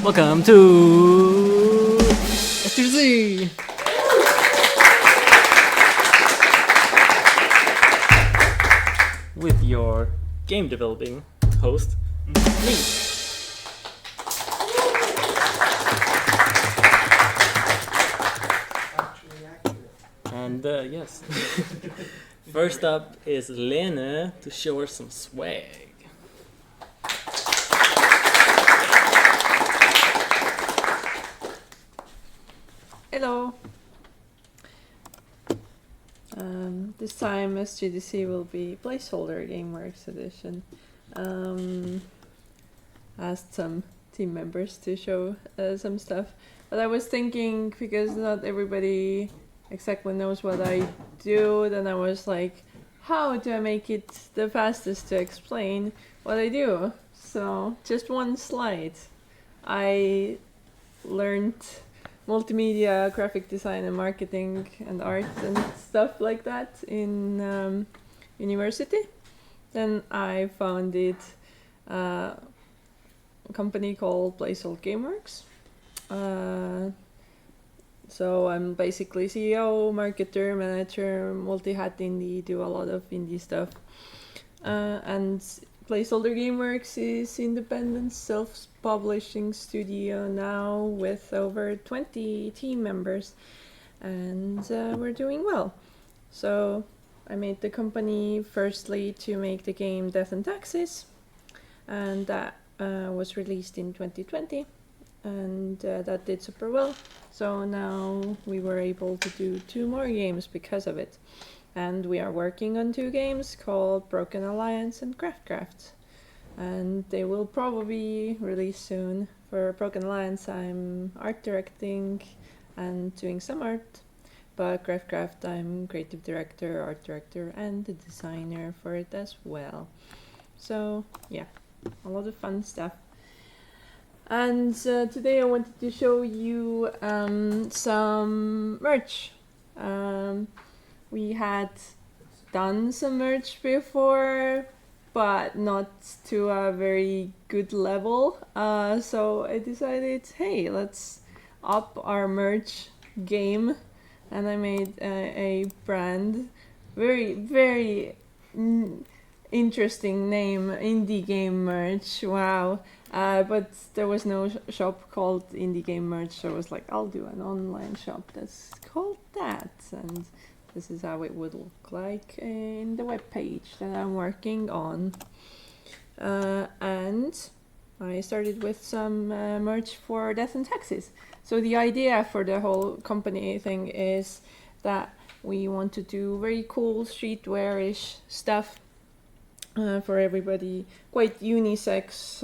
Welcome to SGDC. With your game developing host, me. And yes, first up is Lene to show her some swag. Hello. This time SGDC will be placeholder GameWorks edition. Asked some team members to show some stuff, but I was thinking because not everybody exactly knows what I do, then I was like, how do I make it the fastest to explain what I do? So just one slide. I learned multimedia, graphic design and marketing and art and stuff like that in university. Then I founded a company called Placeholder GameWorks. So I'm basically CEO, marketer, manager, multi-hat indie, do a lot of indie stuff. And Placeholder GameWorks is independent self-publishing studio now with over 20 team members, and we're doing well. So I made the company firstly to make the game Death and Taxes, and that was released in 2020, and that did super well. So now we were able to do 2 more games because of it. And we are working on 2 games called Broken Alliance and Craft. And they will probably release soon. For Broken Alliance, I'm art directing and doing some art. But Craft, I'm creative director, art director, and the designer for it as well. So, yeah, a lot of fun stuff. And today I wanted to show you some merch. We had done some merch before, but not to a very good level. So I decided, hey, let's up our merch game. And I made a brand, very interesting name, Indie Game Merch, wow. But there was no shop called Indie Game Merch, so I was like, I'll do an online shop that's called that. And this is how it would look like in the web page that I'm working on. And I started with some merch for Death and Taxes. So the idea for the whole company thing is that we want to do very cool streetwear-ish stuff for everybody, quite unisex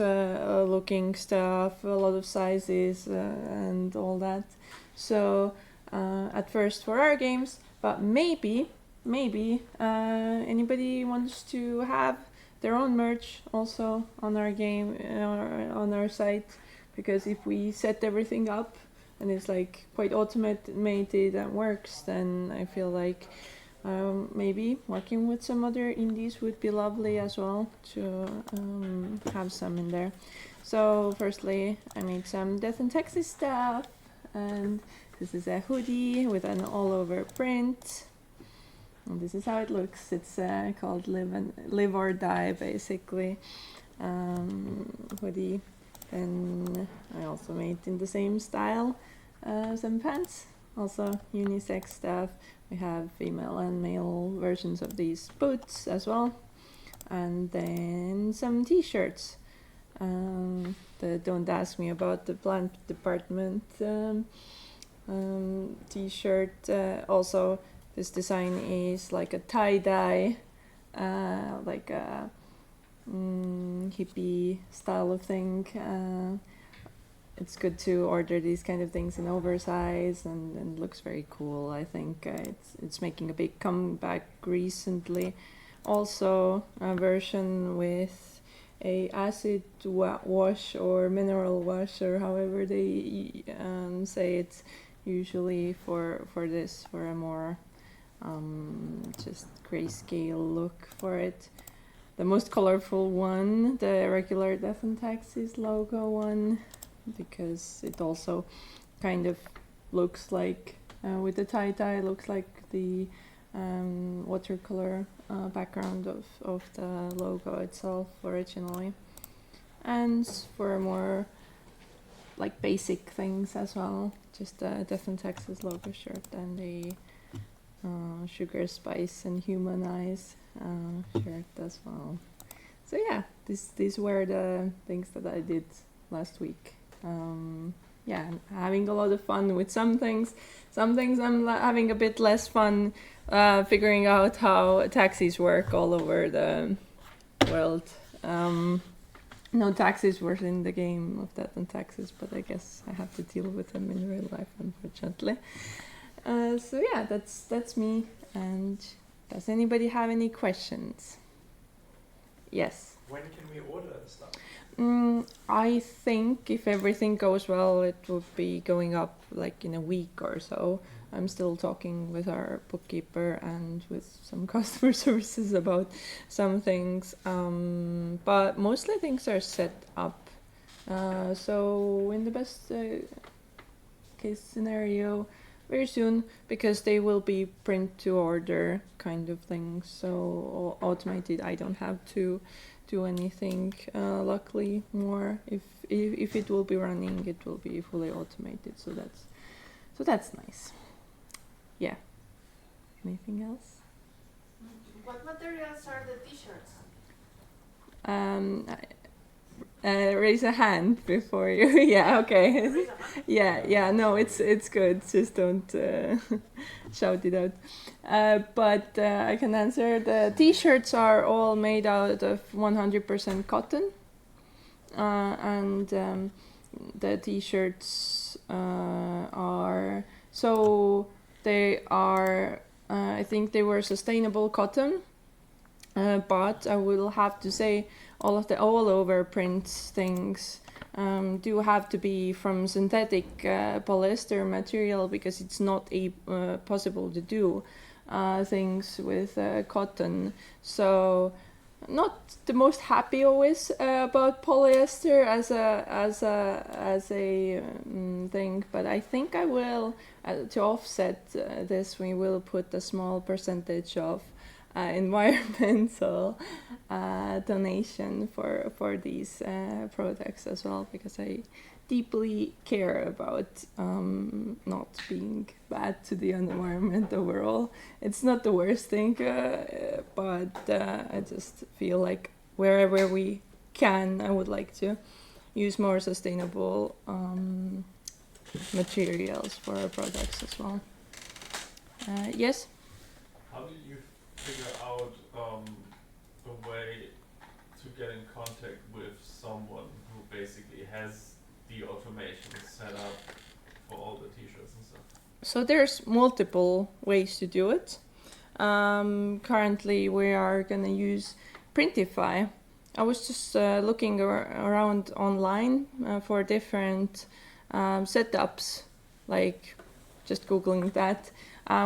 looking stuff, a lot of sizes and all that. So at first for our games, but maybe anybody wants to have their own merch also on our game, on our site, because if we set everything up and it's like quite automated and works, then I feel like maybe working with some other indies would be lovely as well to have some in there. So firstly, I made some Death and Taxes stuff, and this is a hoodie with an all-over print. And this is how it looks. It's called Live or Die, basically, hoodie. And I also made in the same style some pants, also unisex stuff. We have female and male versions of these boots as well. And then some t-shirts. Don't ask me about the plant department t-shirt. Also, this design is like a tie-dye, like a hippie style of thing. It's good to order these kind of things in oversize and looks very cool. I think it's making a big comeback recently. Also, a version with a acid wash or mineral wash, or however they say it, usually for this, for a more just grayscale look for it. The most colorful one, the regular Death and Taxes logo one, because it also kind of looks like, with the tie-dye, looks like the watercolor background of the logo itself originally. And for more like basic things as well, just a Death and Taxes logo shirt and a sugar, spice and humanize shirt as well. So yeah, these were the things that I did last week. Yeah, I'm having a lot of fun with some things. Some things I'm having a bit less fun figuring out how taxis work all over the world. No taxis were in the game of Death and Taxes, but I guess I have to deal with them in real life, unfortunately. So yeah, that's me. And does anybody have any questions? Yes. When can we order stuff? I think if everything goes well, it will be going up like in a week or so. I'm still talking with our bookkeeper and with some customer services about some things, but mostly things are set up. So in the best case scenario, very soon, because they will be print to order kind of things. So automated, I don't have to do anything. Luckily, more if it will be running, it will be fully automated. So that's nice. Yeah. Anything else? What materials are the t-shirts? Raise a hand before you. Yeah, okay. Raise a hand? Yeah. No, it's good. Just don't shout it out. But I can answer. The t-shirts are all made out of 100% cotton, and the t-shirts are so. They are, I think they were sustainable cotton, but I will have to say all of the all-over print things do have to be from synthetic polyester material, because it's not possible to do things with cotton. So not the most happy always about polyester as a thing, but I think I will. To offset this, we will put a small percentage of environmental donation for these products as well, because I deeply care about not being bad to the environment overall. It's not the worst thing, but I just feel like wherever we can, I would like to use more sustainable materials for our products as well. Yes? How did you figure out a way to get in contact with someone who basically has the automation set up for all the t-shirts and stuff? So there's multiple ways to do it. Currently we are gonna use Printify. I was just looking around online for different setups, like just googling that.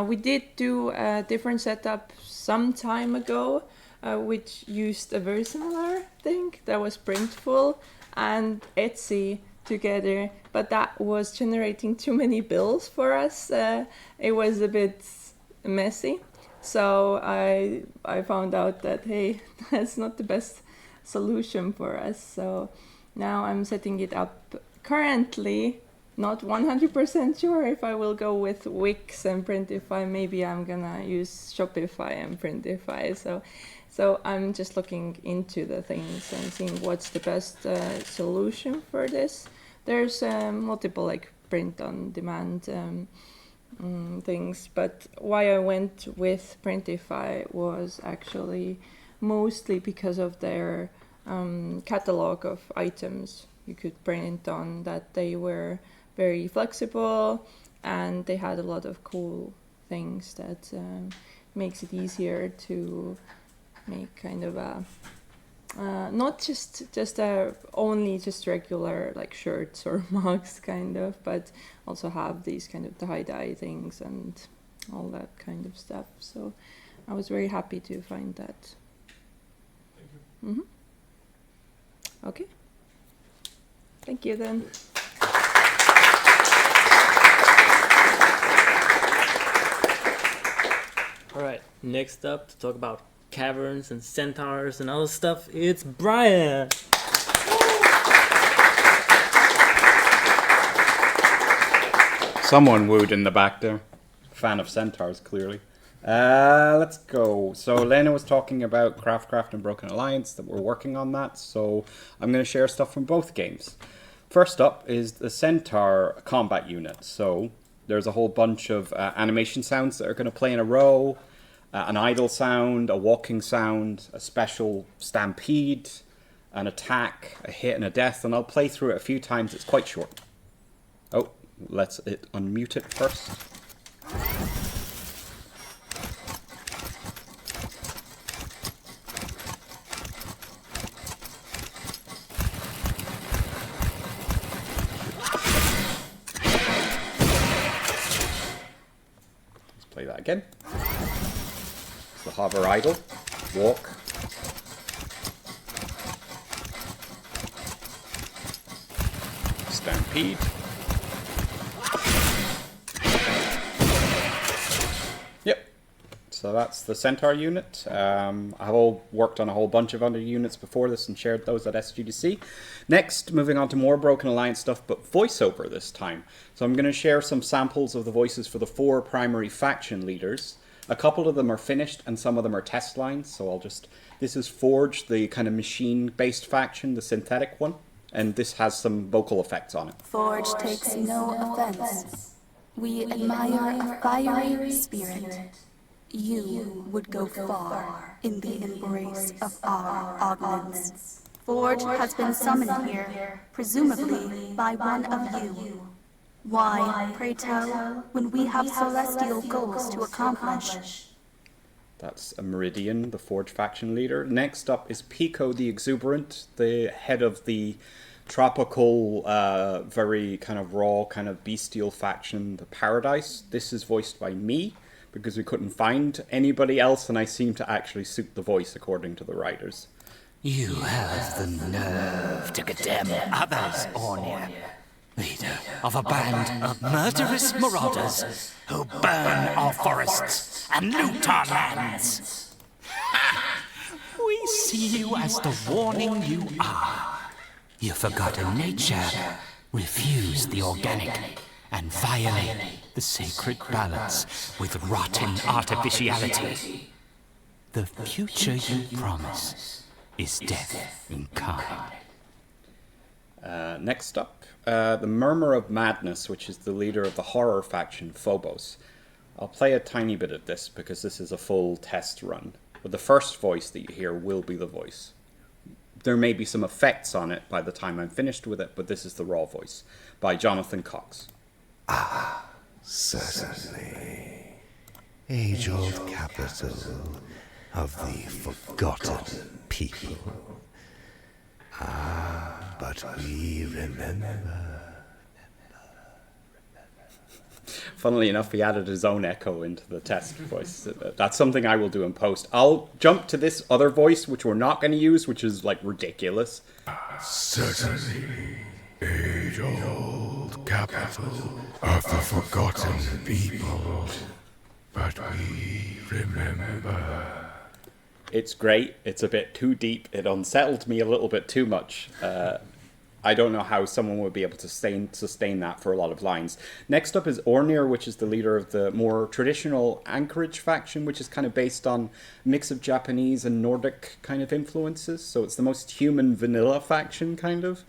We did do a different setup some time ago, which used a very similar thing that was Printful and Etsy together, but that was generating too many bills for us. It was a bit messy, so I found out that hey, that's not the best solution for us. So now I'm setting it up. Currently, not 100% sure if I will go with Wix and Printify. Maybe I'm gonna use Shopify and Printify. So I'm just looking into the things and seeing what's the best solution for this. There's multiple like print on demand things, but why I went with Printify was actually mostly because of their catalog of items you could print on, that they were very flexible and they had a lot of cool things that makes it easier to make kind of a not just only just regular like shirts or mugs kind of, but also have these kind of tie-dye things and all that kind of stuff. So I was very happy to find that. Thank you. Okay. Thank you then. Next up to talk about caverns and centaurs and other stuff, it's Brian. Someone wooed in the back there. Fan of centaurs, clearly. Let's go. So Lena was talking about Craft and Broken Alliance, that we're working on that. So I'm going to share stuff from both games. First up is the Centaur combat unit. So there's a whole bunch of animation sounds that are going to play in a row. An idle sound, a walking sound, a special stampede, an attack, a hit and a death. And I'll play through it a few times. It's quite short. Oh, let's unmute it first. Play that again. So hover idle, walk. Stampede. Yep. So that's the Centaur unit. I've all worked on a whole bunch of other units before this and shared those at SGDC. Next, moving on to more Broken Alliance stuff, but voiceover this time. So I'm going to share some samples of the voices for the 4 primary faction leaders. A couple of them are finished and some of them are test lines. So this is Forge, the kind of machine-based faction, the synthetic one. And this has some vocal effects on it. Forge takes no offense. We admire a fiery spirit. You would go far in the embrace of our augments. Forge has been summoned here, presumably by one of you. Why, pray tell, when we have celestial goals to accomplish? That's a Meridian, the Forge faction leader. Next up is Pico the Exuberant, the head of the tropical, very kind of raw, kind of bestial faction, the Paradise. This is voiced by me, because we couldn't find anybody else, and I seem to actually suit the voice according to the writers. You have the nerve to condemn others, Ornir, leader of a band of murderous marauders who burn our forests and loot our lands. We see you as the warning you are. Your forgotten nature refuse the organic and violate the sacred balance with rotten artificiality. The future you promise is death incarnate. Next up, the Murmur of Madness, which is the leader of the horror faction, Phobos. I'll play a tiny bit of this because this is a full test run. But the first voice that you hear will be the voice. There may be some effects on it by the time I'm finished with it, but this is the raw voice by Jonathan Cox. Certainly. Age of capital of the forgotten people. But we remember. Funnily enough, he added his own echo into the test voice. That's something I will do in post. I'll jump to this other voice, which we're not going to use, which is, like, ridiculous. Certainly. Age-old capital of the forgotten people. But we remember. It's great. It's a bit too deep. It unsettled me a little bit too much. I don't know how someone would be able to sustain that for a lot of lines. Next up is Ornir, which is the leader of the more traditional Anchorage faction, which is kind of based on a mix of Japanese and Nordic kind of influences. So it's the most human vanilla faction, kind of.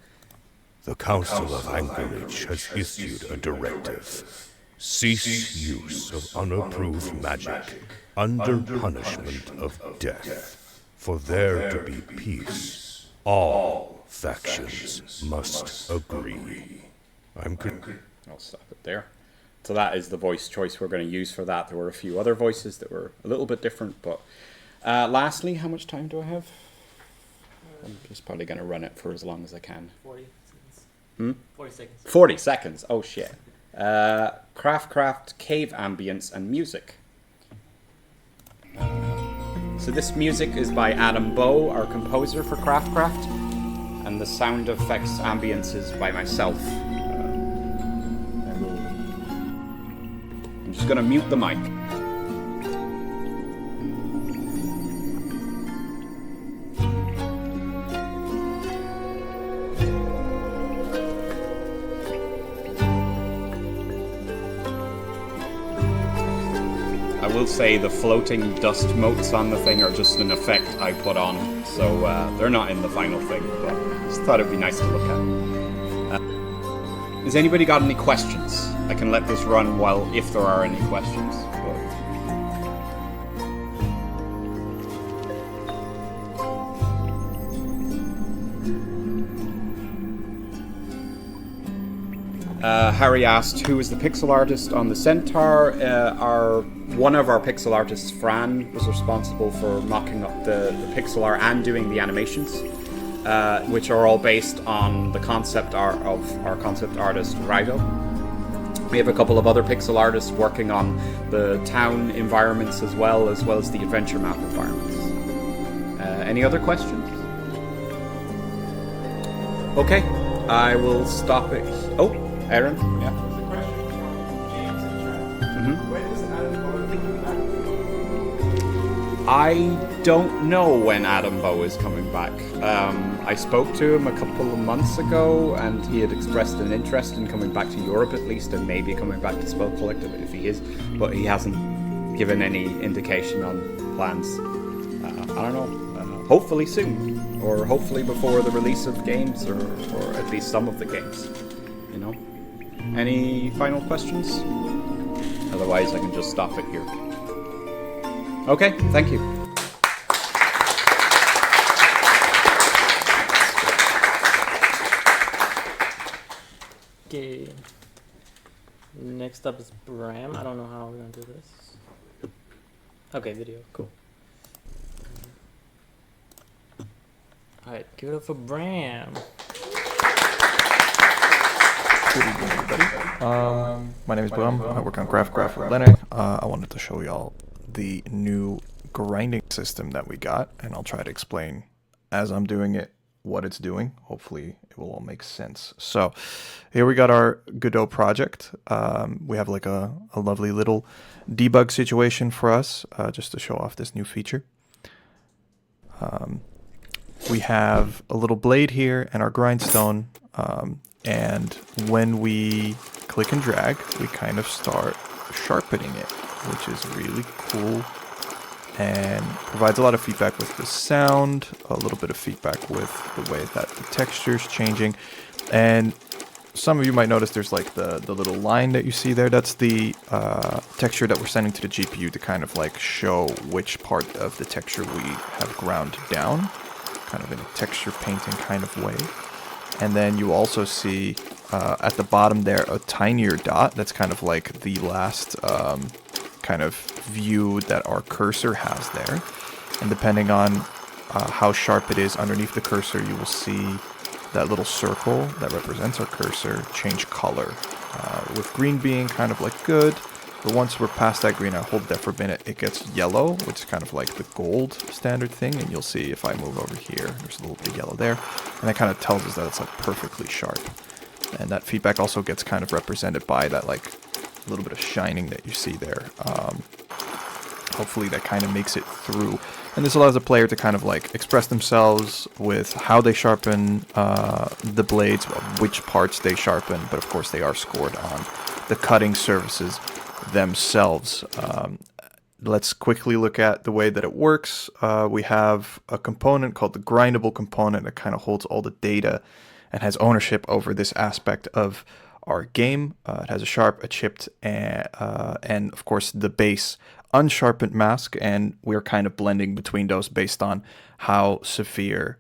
The Council of Anchorage has issued a directive. Cease use of unapproved magic under punishment of death. For there to be peace, all factions must agree. I'll stop it there. So that is the voice choice we're going to use for that. There were a few other voices that were a little bit different, but lastly, how much time do I have? I'm just probably going to run it for as long as I can. 40 seconds. 40 seconds. 40 seconds. Oh shit. Craft, cave ambience, and music. So this music is by Adam Bow, our composer for Craft, and the sound effects ambience is by myself. I'm just gonna mute the mic. will say the floating dust motes on the thing are just an effect I put on, so they're not in the final thing, but I just thought it'd be nice to look at. Has anybody got any questions? I can let this run while, if there are any questions. Harry asked, who is the pixel artist on the Centaur? One of our pixel artists, Fran, was responsible for mocking up the pixel art and doing the animations, which are all based on the concept art of our concept artist, Rido. We have a couple of other pixel artists working on the town environments as well as the adventure map environments. Any other questions? Okay, I will stop it. Oh, Aaron? Yeah. There's a question from James in chat. When is Adam Bowie coming back? I don't know when Adam Bow is coming back. I spoke to him a couple of months ago, and he had expressed an interest in coming back to Europe at least, and maybe coming back to Spelkollektivet if he is, but he hasn't given any indication on plans. I don't know. Hopefully soon, or hopefully before the release of games, or at least some of the games. You know. Any final questions? Otherwise, I can just stop it here. Okay, thank you. Okay. Next up is Bram. I don't know how we're gonna do this. Okay, video. Cool. Alright, give it up for Bram. Good evening, everybody. My name is Bram. I work on Graph with Linux. I wanted to show y'all the new grinding system that we got, and I'll try to explain as I'm doing it what it's doing. Hopefully it will all make sense. So here we got our Godot project. We have like a lovely little debug situation for us, just to show off this new feature. We have a little blade here and our grindstone, and when we click and drag, we kind of start sharpening it, which is really cool and provides a lot of feedback with the sound, a little bit of feedback with the way that the texture is changing. And some of you might notice there's like the little line that you see there. That's the texture that we're sending to the GPU to kind of like show which part of the texture we have ground down, kind of in a texture painting kind of way. And then you also see at the bottom there a tinier dot that's kind of like the last kind of view that our cursor has there. And depending on how sharp it is underneath the cursor, you will see that little circle that represents our cursor change color. With green being kind of like good, but once we're past that green, I hold that for a minute, it gets yellow, which is kind of like the gold standard thing. And you'll see if I move over here, there's a little bit of yellow there. And that kind of tells us that it's like perfectly sharp. And that feedback also gets kind of represented by that like little bit of shining that you see there. Hopefully that kind of makes it through. And this allows the player to kind of like express themselves with how they sharpen the blades, which parts they sharpen, but of course they are scored on the cutting surfaces themselves. Let's quickly look at the way that it works. We have a component called the grindable component that kind of holds all the data and has ownership over this aspect of our game. It has a sharp, a chipped, and of course the base unsharpened mask, and we're kind of blending between those based on how severe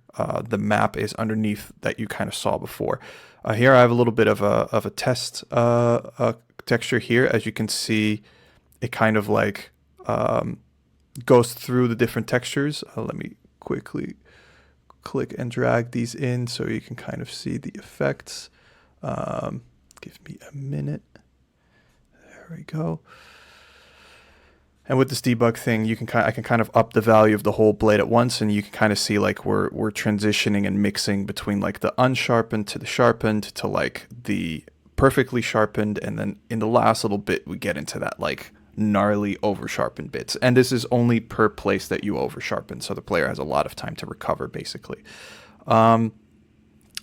the map is underneath that you kind of saw before. Here I have a little bit of a test texture here. As you can see, it kind of like goes through the different textures. Let me quickly click and drag these in so you can kind of see the effects. Give me a minute. There we go. And with this debug thing, I can kind of up the value of the whole blade at once, and you can kind of see like we're transitioning and mixing between like the unsharpened to the sharpened to like the perfectly sharpened, and then in the last little bit we get into that like gnarly over sharpened bits. And this is only per place that you over sharpen, so the player has a lot of time to recover basically.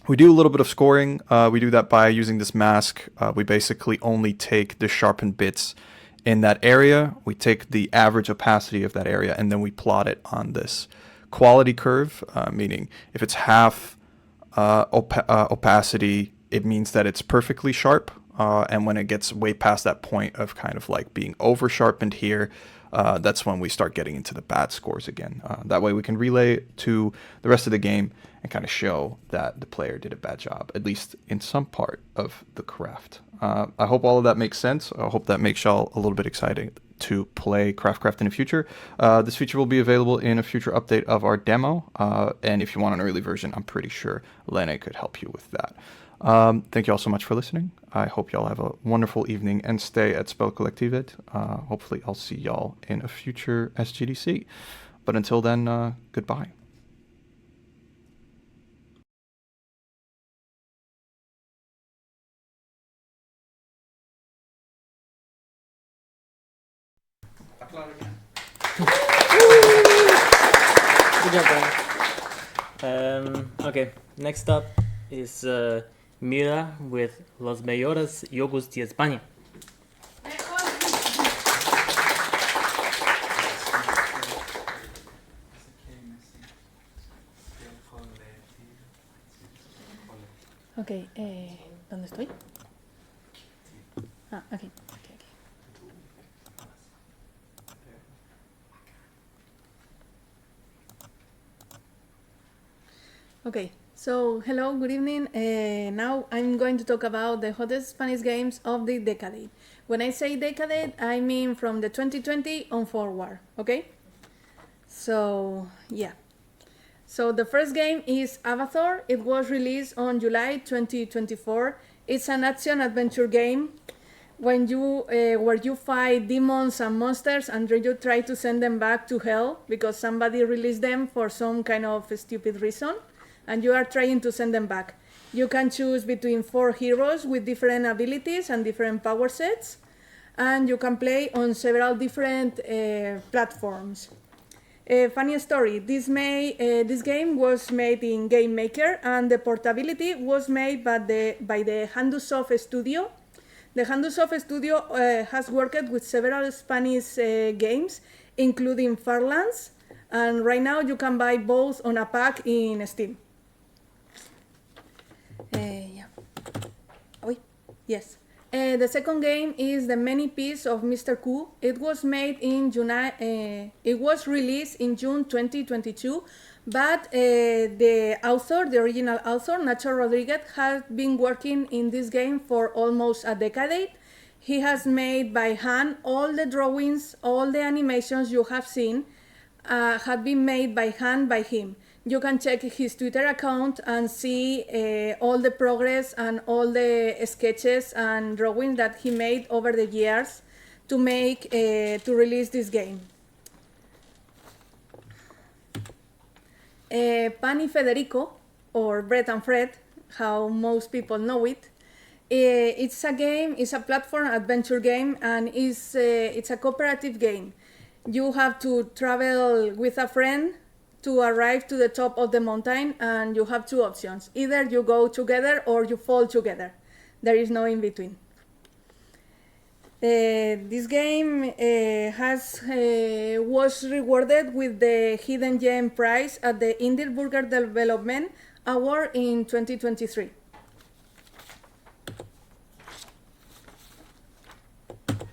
We do a little bit of scoring. We do that by using this mask. We basically only take the sharpened bits in that area, we take the average opacity of that area, and then we plot it on this quality curve, meaning if it's half opacity, it means that it's perfectly sharp. And when it gets way past that point of kind of like being over sharpened here, that's when we start getting into the bad scores again. That way we can relay to the rest of the game and kind of show that the player did a bad job, at least in some part of the craft. I hope all of that makes sense. I hope that makes y'all a little bit excited to play Craft in the future. This feature will be available in a future update of our demo. And if you want an early version, I'm pretty sure Lene could help you with that. Thank you all so much for listening. I hope y'all have a wonderful evening and stay at Spelkollektivet. Hopefully I'll see y'all in a future SGDC. But until then, goodbye. Good job, Brian. Okay, next up is Mira with Los Mejores Yogurts de España. Ok, ¿dónde estoy? Ah, aquí. Okay, so hello, good evening. Now I'm going to talk about the hottest Spanish games of the decade. When I say decade, I mean from the 2020 on forward, okay? So, yeah. So the first game is Avatar. It was released on July 2024. It's an action-adventure game when you where you fight demons and monsters and then you try to send them back to hell because somebody released them for some kind of stupid reason. And you are trying to send them back. You can choose between 4 heroes with different abilities and different power sets, and you can play on several different platforms. Funny story, this game was made in Game Maker, and the portability was made by the Handusoft studio. The Handusoft studio has worked with several Spanish games, including Farlands, and right now you can buy both on a pack in Steam. Yeah. Oui. Yes. The second game is the mini piece of Mr. Q. It was made in it was released in June 2022, but the original author, Nacho Rodriguez, has been working in this game for almost a decade. He has made by hand all the drawings, all the animations you have seen have been made by hand by him. You can check his Twitter account and see all the progress and all the sketches and drawings that he made over the years to release this game. Pani Federico, or Brett and Fred, how most people know it. It's a platform adventure game, and it's a cooperative game. You have to travel with a friend to arrive to the top of the mountain, and you have 2 options. Either you go together or you fall together. There is no in between. This game was rewarded with the Hidden Gem Prize at the Indie Burger Development Award in 2023.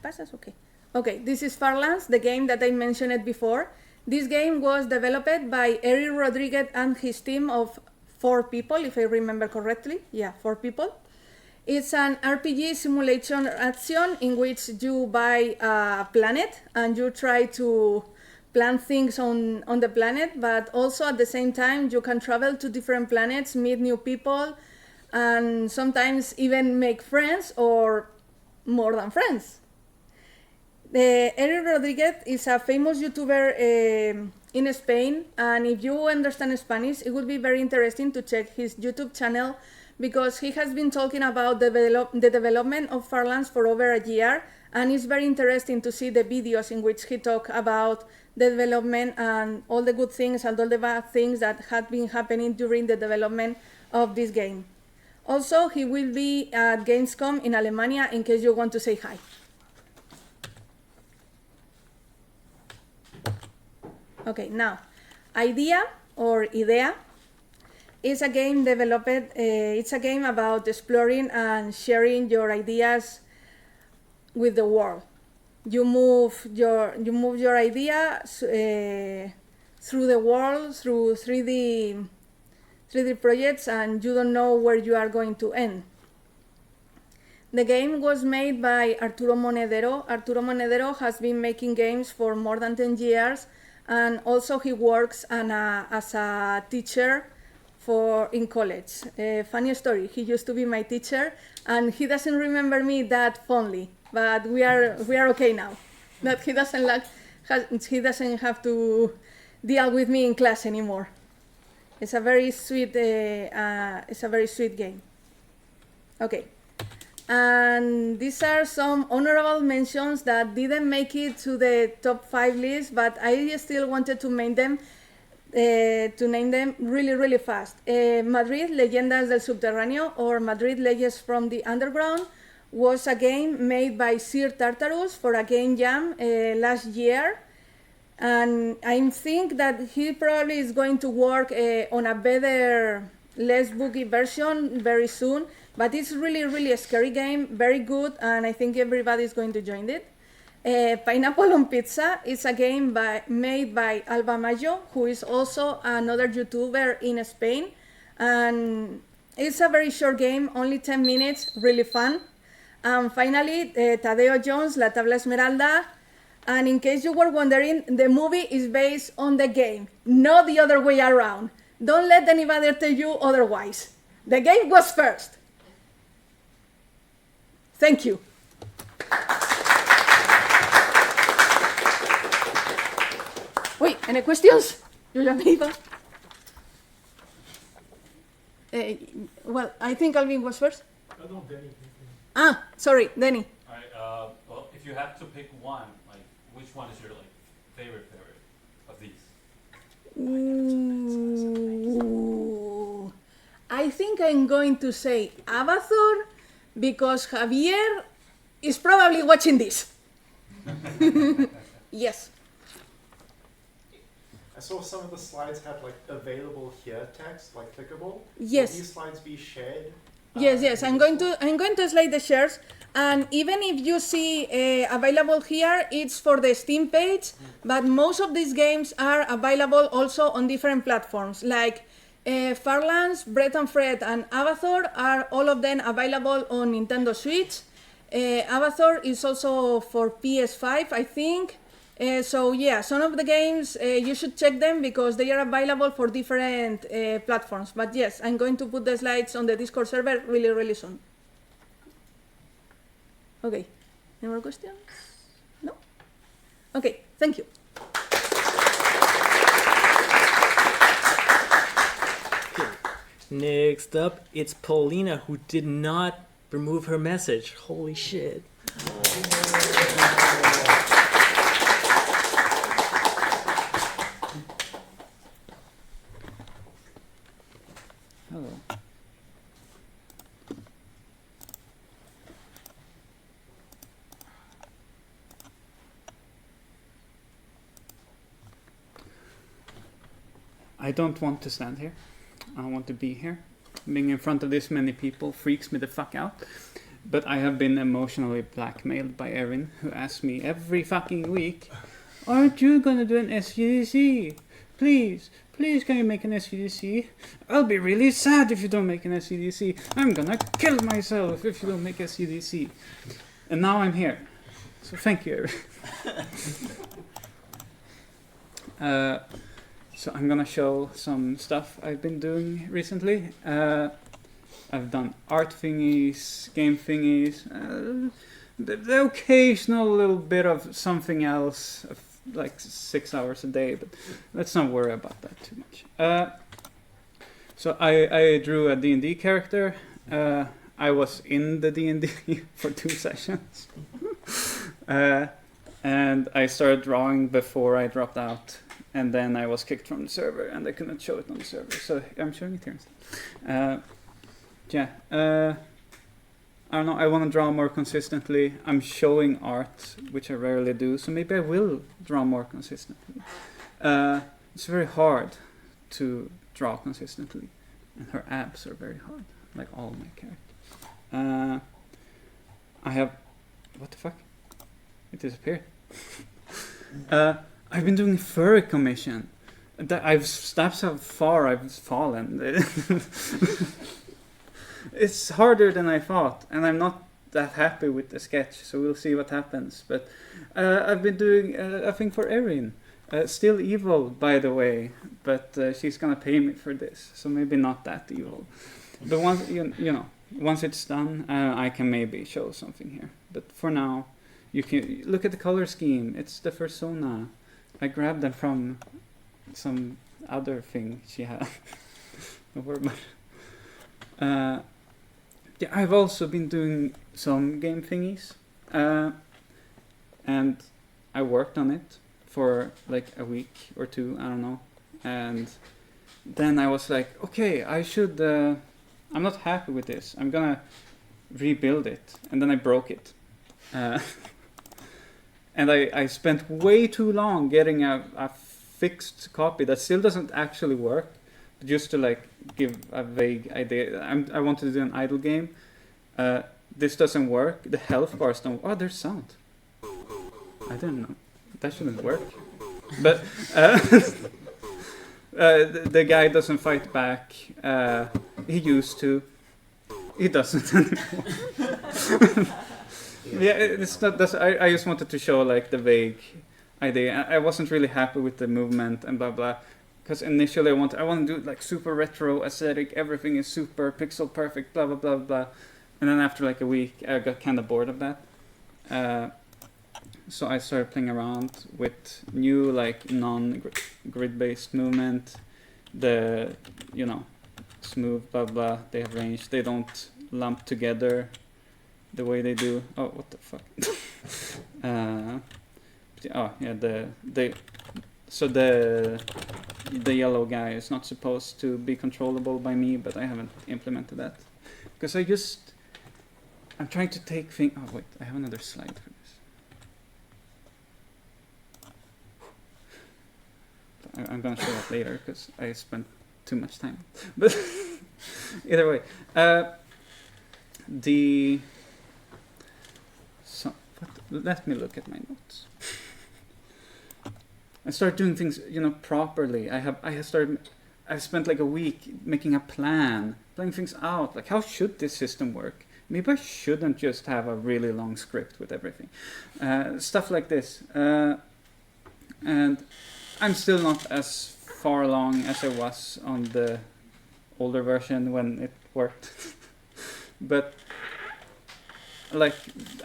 Pasas? Okay. Okay, this is Farlands, the game that I mentioned before. This game was developed by Eric Rodriguez and his team of 4 people, if I remember correctly. Yeah, 4 people. It's an RPG simulation action in which you buy a planet and you try to plant things on the planet, but also at the same time you can travel to different planets, meet new people, and sometimes even make friends or more than friends. Eric Rodriguez is a famous YouTuber in Spain, and if you understand Spanish, it would be very interesting to check his YouTube channel because he has been talking about the development of Farlands for over a year, and it's very interesting to see the videos in which he talks about the development and all the good things and all the bad things that had been happening during the development of this game. Also, he will be at Gamescom in Alemania in case you want to say hi. Okay, now, Idea or Idea is a game developed, it's a game about exploring and sharing your ideas with the world. You move your idea through the world, through 3D projects, and you don't know where you are going to end. The game was made by Arturo Monedero. Arturo Monedero has been making games for more than 10 years, and also he works as a teacher in college. Funny story, he used to be my teacher, and he doesn't remember me that fondly, but we are okay now. That he doesn't have to deal with me in class anymore. It's a very sweet game. Okay, and these are some honorable mentions that didn't make it to the top 5 list, but I still wanted to name them really fast. Madrid, Leyendas del Subterráneo, or Madrid, Legends from the Underground, was a game made by Sir Tartarus for a game jam last year. And I think that he probably is going to work on a better, less boogie version very soon. But it's really a scary game, very good, and I think everybody is going to join it. Pineapple on Pizza is a game made by Alba Mayo, who is also another YouTuber in Spain. And it's a very short game, only 10 minutes, really fun. And finally, Tadeo Jones, La Tabla Esmeralda. And in case you were wondering, the movie is based on the game, not the other way around. Don't let anybody tell you otherwise. The game was first. Thank you. Wait, any questions? Well, I think Alvin was first. No, Danny. Sorry, Danny. Alright, well, if you have to pick one, like, which one is your, like, favorite of these? Ooh. I think I'm going to say Avatar, because Javier is probably watching this. Yes. I saw some of the slides had like available here text, like clickable. Yes. Will these slides be shared? Yes. I'm going to slide the shares, and even if you see available here, it's for the Steam page. But most of these games are available also on different platforms, like Farlands, Bread and Fred, and Avatar are all of them available on Nintendo Switch. Avatar is also for PS5, I think. So yeah, some of the games, you should check them because they are available for different platforms. But yes, I'm going to put the slides on the Discord server really soon. Okay, any more questions? No? Okay, thank you. Next up, it's Paulina, who did not remove her message. Holy shit. Hello. I don't want to stand here. I want to be here. Being in front of this many people freaks me the fuck out. But I have been emotionally blackmailed by Erin, who asks me every fucking week, aren't you gonna do an SGDC? Please, can you make an SGDC? I'll be really sad if you don't make an SGDC. I'm gonna kill myself if you don't make SGDC. And now I'm here. So thank you, Erin. So I'm gonna show some stuff I've been doing recently. I've done art thingies, game thingies, the occasional little bit of something else, like 6 hours a day, but let's not worry about that too much. So I drew a D&D character. I was in the D&D for 2 sessions. And I started drawing before I dropped out. And then I was kicked from the server, and I couldn't show it on the server, so I'm showing it here instead. I don't know, I want to draw more consistently. I'm showing art, which I rarely do, so maybe I will draw more consistently. It's very hard to draw consistently, and her abs are very hard, like all my characters. I have, what the fuck? It disappeared. I've been doing furry commission. That's how far I've fallen. It's harder than I thought, and I'm not that happy with the sketch, so we'll see what happens. But I've been doing a thing for Erin. Still evil, by the way, but she's gonna pay me for this, so maybe not that evil. But once once it's done, I can maybe show something here. But for now, you can look at the color scheme. It's the Persona. I grabbed them from some other thing she had. Don't worry about it. Yeah, I've also been doing some game thingies, and I worked on it for like a week or two, I don't know, and then I was like, okay, I should, I'm not happy with this, I'm gonna rebuild it, and then I broke it, and I spent way too long getting a fixed copy that still doesn't actually work, just to like give a vague idea. I wanted to do an idle game. This doesn't work. The health bars don't. Oh, there's sound. I don't know. That shouldn't work. But the guy doesn't fight back. He used to. He doesn't anymore. Yeah, it's not. I just wanted to show like the vague idea. I wasn't really happy with the movement and blah blah. Because initially I want to do like super retro aesthetic, everything is super pixel perfect, blah blah blah blah, and then after like a week I got kind of bored of that, so I started playing around with new like non-grid based movement, the smooth blah blah. They have range. They don't lump together the way they do. Oh, what the fuck? Oh yeah, so the yellow guy is not supposed to be controllable by me, but I haven't implemented that. Because I'm trying to take things... Oh wait, I have another slide for this. I'm gonna show that later, because I spent too much time. But either way, let me look at my notes. I started doing things, properly. I've spent like a week making a plan, playing things out. Like, how should this system work? Maybe I shouldn't just have a really long script with everything. Stuff like this. And I'm still not as far along as I was on the older version when it worked. But like,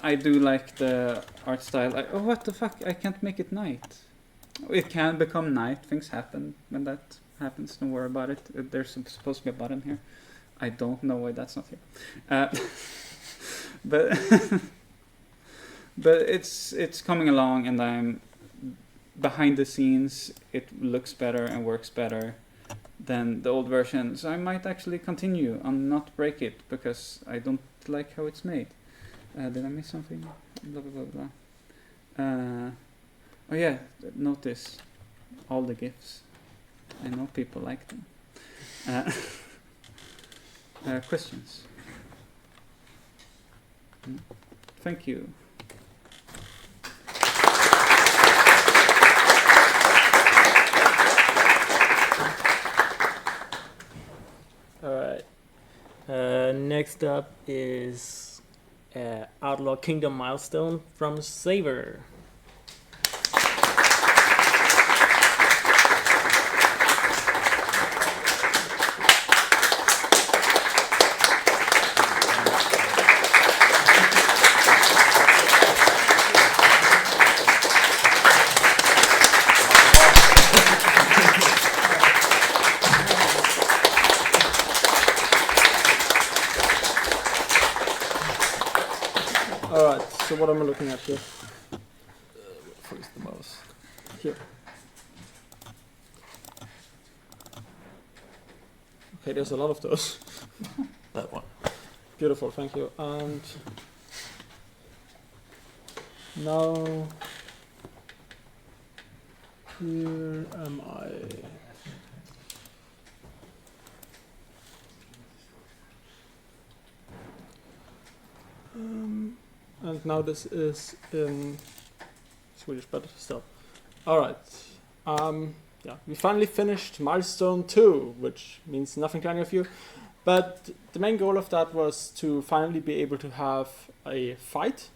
I do like the art style. Oh, what the fuck? I can't make it night. It can become night. Things happen when that happens. Don't worry about it. There's supposed to be a button here. I don't know why that's not here. But but it's coming along, and I'm behind the scenes. It looks better and works better than the old version. So I might actually continue and not break it because I don't like how it's made. Did I miss something? Blah blah blah blah. Oh yeah, notice all the GIFs. I know people like them. Questions? Thank you. Alright. Next up is Outlaw Kingdom Milestone from Saber. Alright, so what am I looking at here? Where's the mouse? Here. Okay, there's a lot of those. That one. Beautiful, thank you. And now Here am I. And now this is in Swedish, but still. Alright. Yeah, we finally finished milestone 2, which means nothing to any of you. But the main goal of that was to finally be able to have a fight.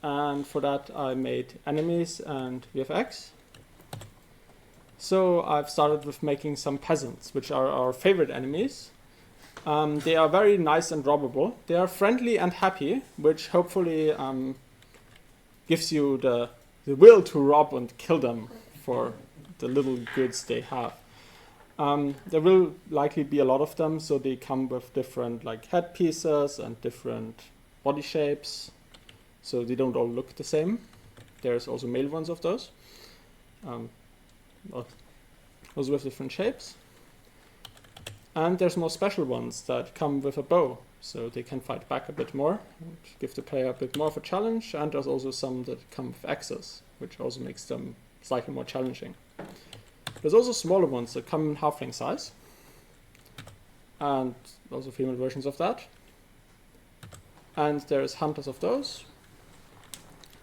And for that I made enemies and VFX. So I've started with making some peasants, which are our favorite enemies. They are very nice and robbable. They are friendly and happy, which hopefully gives you the will to rob and kill them for the little goods they have. There will likely be a lot of them, so they come with different like headpieces and different body shapes, so they don't all look the same. There's also male ones of those, also with different shapes. And there's more special ones that come with a bow, so they can fight back a bit more, and give the player a bit more of a challenge. And there's also some that come with axes, which also makes them slightly more challenging. There's also smaller ones that come in halfling size, and also female versions of that. And there's hunters of those.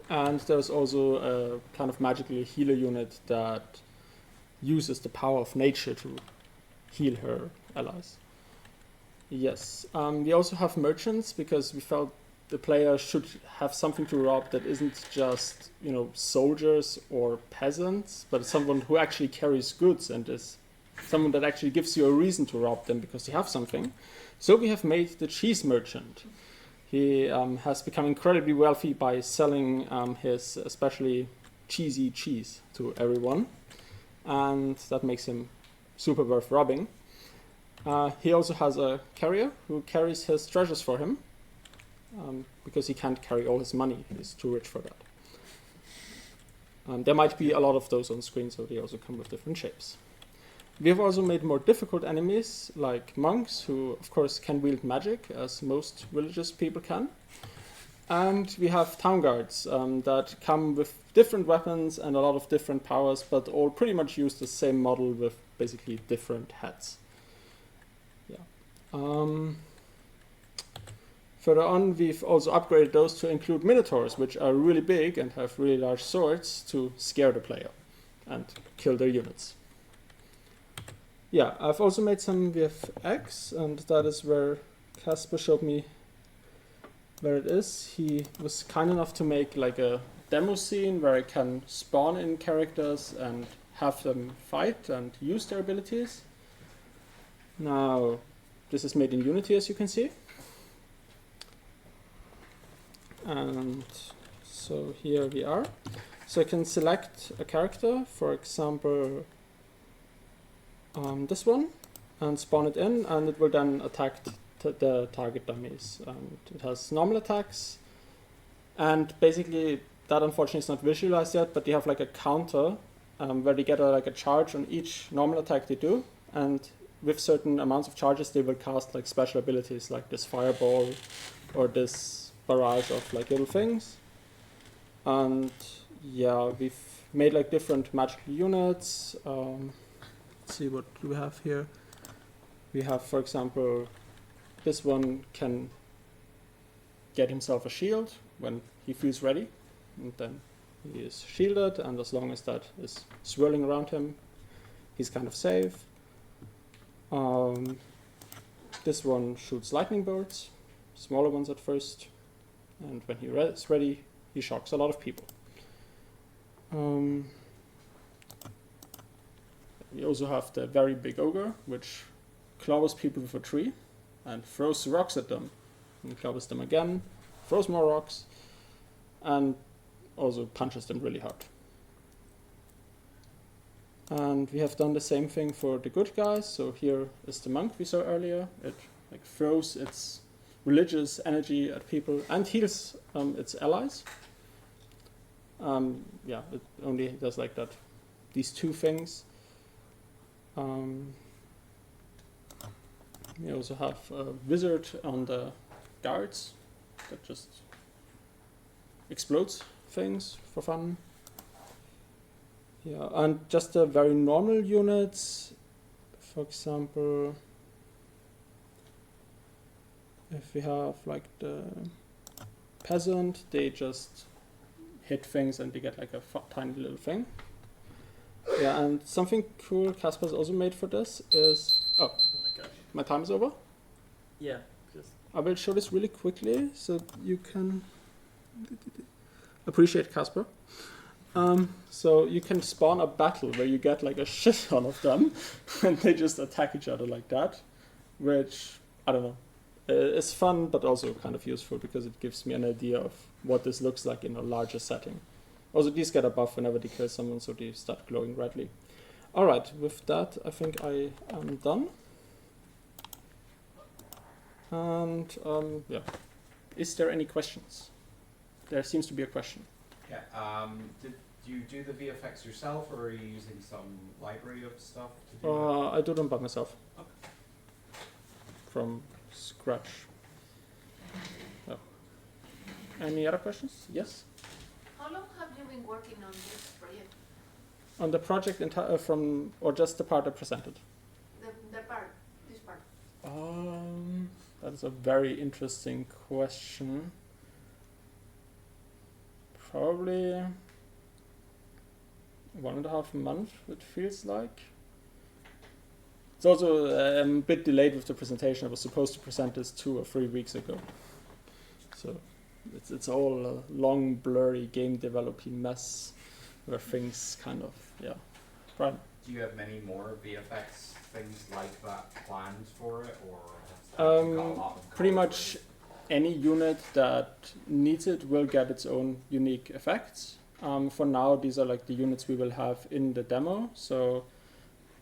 And there's also a kind of magical healer unit that uses the power of nature to heal her allies. Yes, we also have merchants, because we felt the player should have something to rob that isn't just, you know, soldiers or peasants, but someone who actually carries goods and is someone that actually gives you a reason to rob them because they have something. So we have made the cheese merchant. He has become incredibly wealthy by selling his especially cheesy cheese to everyone, and that makes him super worth robbing. He also has a carrier who carries his treasures for him, because he can't carry all his money. He's too rich for that. There might be a lot of those on screen, so they also come with different shapes. We have also made more difficult enemies, like monks, who of course can wield magic, as most religious people can. And we have town guards that come with different weapons and a lot of different powers, but all pretty much use the same model with basically different heads. Yeah. Further on, we've also upgraded those to include minotaurs, which are really big and have really large swords to scare the player and kill their units. Yeah, I've also made some VFX, and that is where Casper showed me where it is. He was kind enough to make like a demo scene where I can spawn in characters and have them fight and use their abilities. Now, this is made in Unity, as you can see. And so here we are. So I can select a character, for example, this one, and spawn it in, and it will then attack the target dummies. And it has normal attacks, and basically that unfortunately is not visualized yet, but they have like a counter where they get like a charge on each normal attack they do, and with certain amounts of charges they will cast like special abilities like this fireball or this barrage of like little things. And yeah, we've made like different magical units. Let's see, what do we have here? We have, for example, this one can get himself a shield when he feels ready, and then he is shielded, and as long as that is swirling around him, he's kind of safe. This one shoots lightning bolts, smaller ones at first, and when he is ready, he shocks a lot of people. We also have the very big ogre, which clobbers people with a tree and throws rocks at them, and clobbers them again, throws more rocks, and also punches them really hard. And we have done the same thing for the good guys. So here is the monk we saw earlier. It like throws its religious energy at people and heals its allies. Yeah, it only does like that. These two things. We also have a wizard on the guards that just explodes things for fun. Yeah, and just the very normal units, for example, if we have like the peasant, they just hit things and they get like a tiny little thing. Yeah, and something cool Casper's also made for this is... Oh my gosh. My time is over? Yeah. Just I will show this really quickly so you can appreciate Casper. So you can spawn a battle where you get like a shit ton of them and they just attack each other like that, which, I don't know, is fun but also kind of useful because it gives me an idea of what this looks like in a larger setting. Also, these get a buff whenever they kill someone, so they start glowing redly. Alright, with that, I think I am done. And, yeah. Is there any questions? There seems to be a question. Yeah, did you do the VFX yourself, or are you using some library of stuff to do I do them by myself. Okay. From scratch. Oh. Any other questions? Yes? How long have you been working on this project? On the project from, or just the part I presented? The part, this part. That's a very interesting question. Probably 1.5 months, it feels like. It's also a bit delayed with the presentation. I was supposed to present this 2 or 3 weeks ago. So it's all a long, blurry game developing mess where things kind of, yeah. Right. Do you have many more VFX things like that planned for it, or have you got a lot of pretty much any unit that needs it will get its own unique effects. For now, these are like the units we will have in the demo. So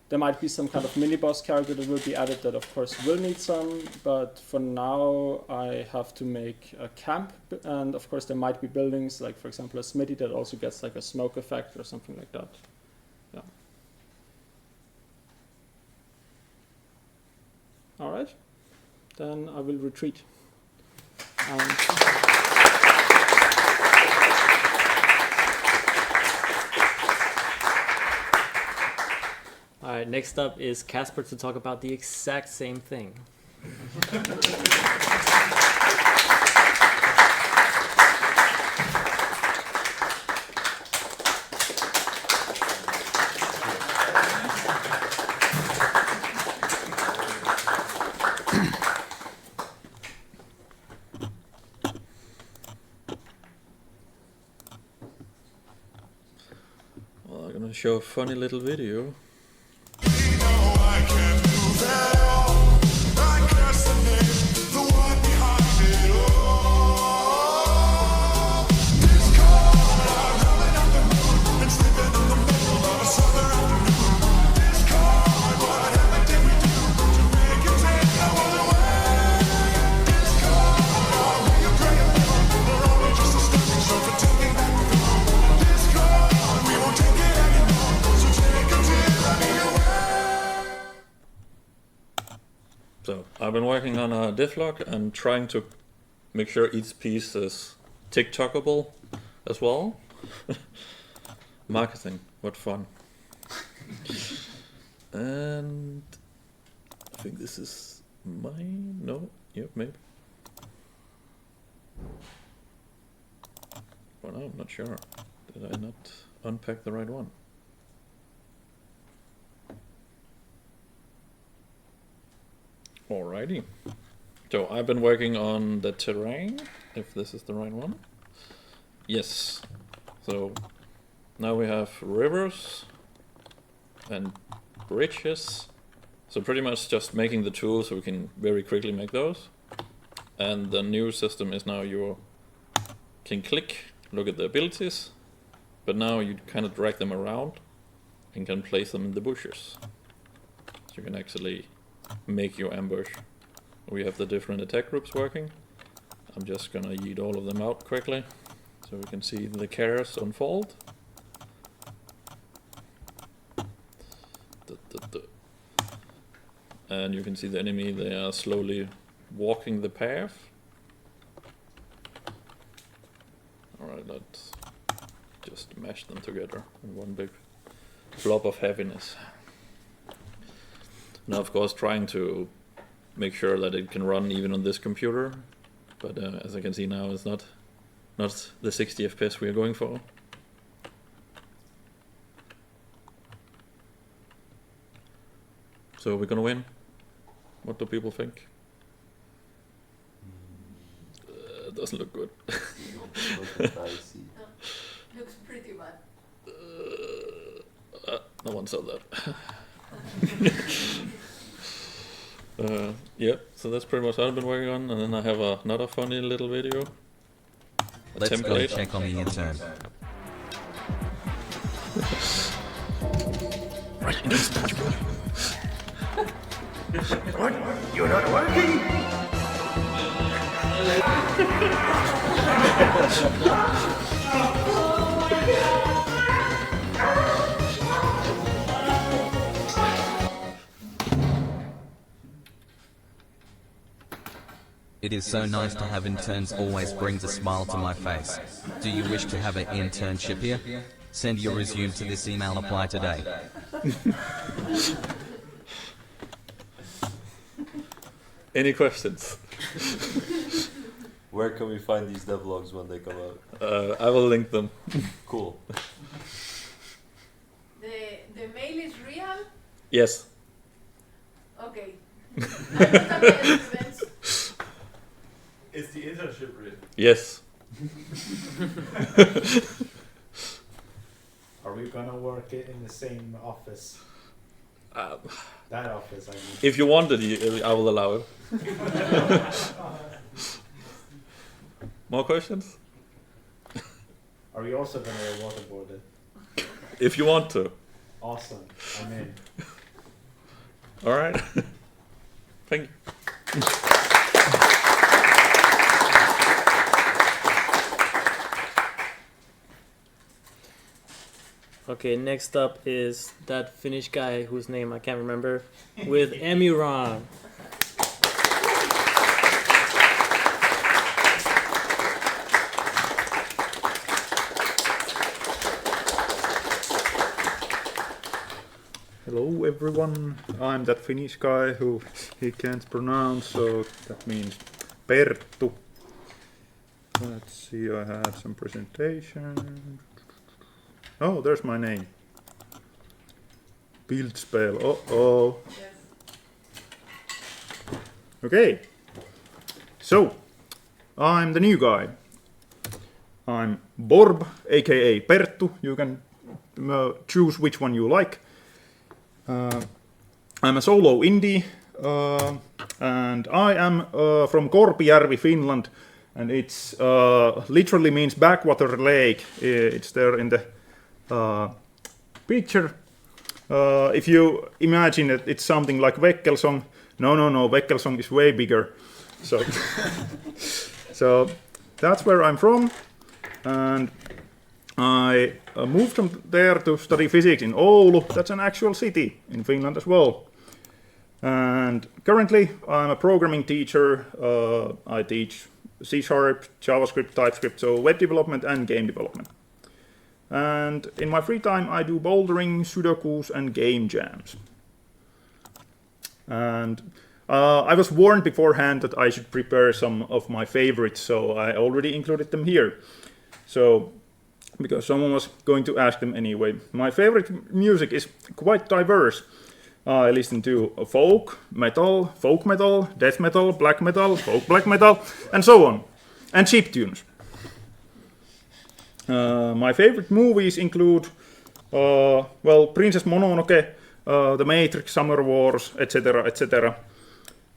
there might be some kind of mini-boss character that will be added that of course will need some, but for now I have to make a camp, and of course there might be buildings, like for example a smithy that also gets like a smoke effect or something like that. Yeah. Alright, then I will retreat. Alright, next up is Casper to talk about the exact same thing. Well, I'm gonna show a funny little video. So I've been working on a diff lock and trying to make sure each piece is TikTokable as well. Marketing, what fun. And I think this is mine. No, yep, maybe. Well, no, I'm not sure. Did I not unpack the right one? Alrighty. So I've been working on the terrain, if this is the right one. Yes. So now we have rivers and bridges. So pretty much just making the tools so we can very quickly make those. And the new system is now you can click, look at the abilities, but now you kind of drag them around and can place them in the bushes. So you can actually make your ambush. We have the different attack groups working. I'm just gonna yeet all of them out quickly so we can see the chaos unfold. And you can see the enemy, they are slowly walking the path. Alright, let's just mash them together in one big blob of heaviness. Now, of course, trying to make sure that it can run even on this computer, but as I can see now, it's not the 60 FPS we are going for. So we're gonna win. What do people think? Doesn't look good. Looks pretty bad. No one said that. Yeah, so that's pretty much what I've been working on, and then I have another funny little video. Let's go check on the intern. What? You're not working? It is so nice to have interns, always brings a smile to my face. Do you wish to have an internship here? Send your resume to this email, apply today. Any questions? Where can we find these devlogs when they come out? I will link them. Cool. The mail is real? Yes. Okay. Is the internship real? Yes. Are we gonna work it in the same office? That office, I mean. If you wanted, I will allow it. More questions? Are we also gonna get waterboarded? If you want to. Awesome, I'm in. All right. Thank you. Okay, next up is that Finnish guy whose name I can't remember, with Emiron. Hello everyone, I'm that Finnish guy who he can't pronounce, so that means Perttu. Let's see, I have some presentation. Oh, there's my name. Bildspel, uh-oh. Okay, so I'm the new guy. I'm Borb, aka Perttu. You can choose which one you like. I'm a solo indie, and I am from Korpijärvi, Finland, and it's literally means backwater lake. It's there in the picture. If you imagine that it's something like Vekkelsong, no, Vekkelsong is way bigger. So, so that's where I'm from, and I moved from there to study physics in Oulu. That's an actual city in Finland as well. And currently I'm a programming teacher. I teach C#, JavaScript, TypeScript, so web development and game development. And in my free time I do bouldering, sudokus and game jams. And I was warned beforehand that I should prepare some of my favorites, so I already included them here. So, because someone was going to ask them anyway. My favorite music is quite diverse. I listen to folk metal, death metal, black metal, folk black metal, and so on. And chiptunes. My favorite movies include, well, Princess Mononoke, The Matrix, Summer Wars, etc., etc.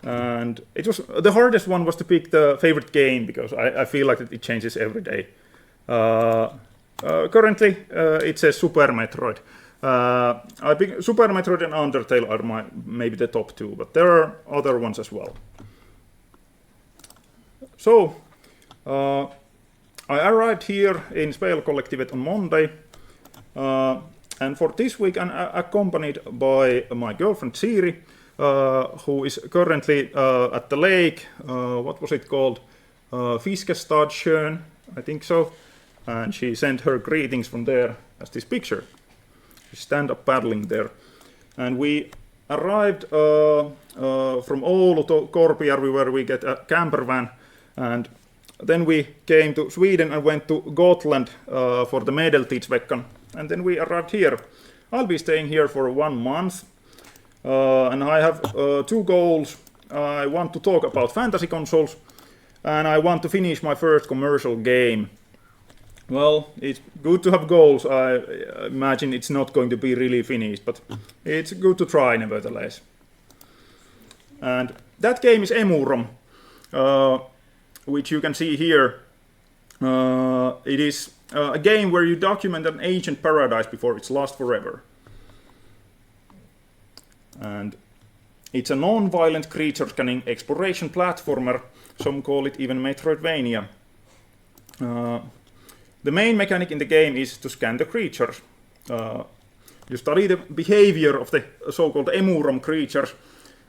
And it was the hardest one was to pick the favorite game because I feel like it changes every day. Currently, it says Super Metroid. I think Super Metroid and Undertale are maybe the top two, but there are other ones as well. So, I arrived here in Spelkollektivet on Monday, and for this week I'm accompanied by my girlfriend Siri, who is currently at the lake. What was it called? Fiskestadsjön, I think so. And she sent her greetings from there as this picture. stand-up paddling there. And we arrived from Oulu to Korpijärvi, where we get a camper van, and then we came to Sweden and went to Gotland for the Medeltidsveckan, and then we arrived here. I'll be staying here for 1 month, and I have 2 goals. I want to talk about fantasy consoles, and I want to finish my first commercial game. Well, it's good to have goals. I imagine it's not going to be really finished, but it's good to try nevertheless. And that game is Emurom, which you can see here. It is a game where you document an ancient paradise before it's lost forever. And it's a non-violent creature scanning exploration platformer. Some call it even Metroidvania. The main mechanic in the game is to scan the creatures. You study the behavior of the so-called Emurom creatures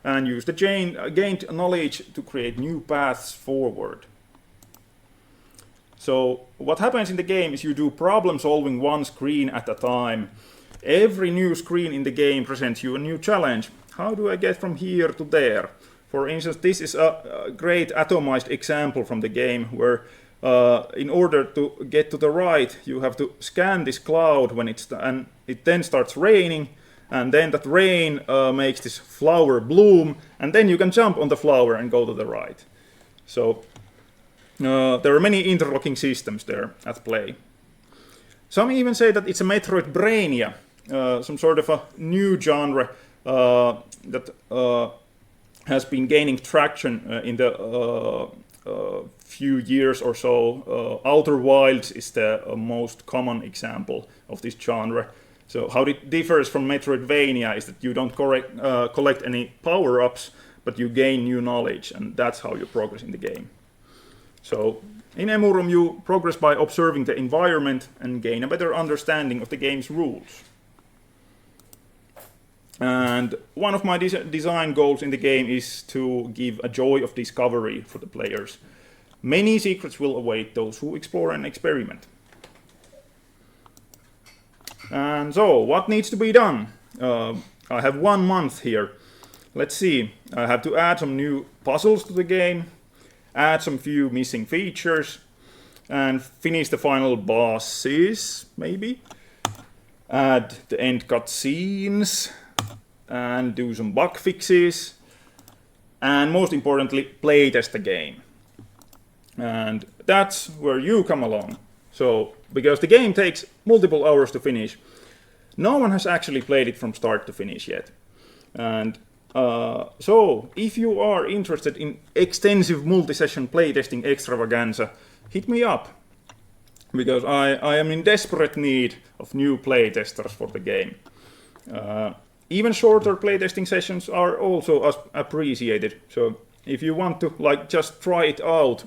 and use the gained knowledge to create new paths forward. So what happens in the game is you do problem solving one screen at a time. Every new screen in the game presents you a new challenge. How do I get from here to there? For instance, this is a great atomized example from the game where in order to get to the right, you have to scan this cloud and it then starts raining, and then that rain makes this flower bloom, and then you can jump on the flower and go to the right. So there are many interlocking systems there at play. Some even say that it's a Metroidvania, some sort of a new genre that has been gaining traction in the few years or so. Outer Wilds is the most common example of this genre. So how it differs from Metroidvania is that you don't collect any power-ups, but you gain new knowledge, and that's how you progress in the game. So in Emurom you progress by observing the environment and gain a better understanding of the game's rules. And one of my design goals in the game is to give a joy of discovery for the players. Many secrets will await those who explore and experiment. And so, what needs to be done? I have 1 month here. Let's see. I have to add some new puzzles to the game, add some few missing features, and finish the final bosses, maybe. Add the end cutscenes, and do some bug fixes, and most importantly, playtest the game. And that's where you come along. So, because the game takes multiple hours to finish, no one has actually played it from start to finish yet. And so, if you are interested in extensive multi-session playtesting extravaganza, hit me up. Because I am in desperate need of new playtesters for the game. Even shorter playtesting sessions are also appreciated. So if you want to just try it out,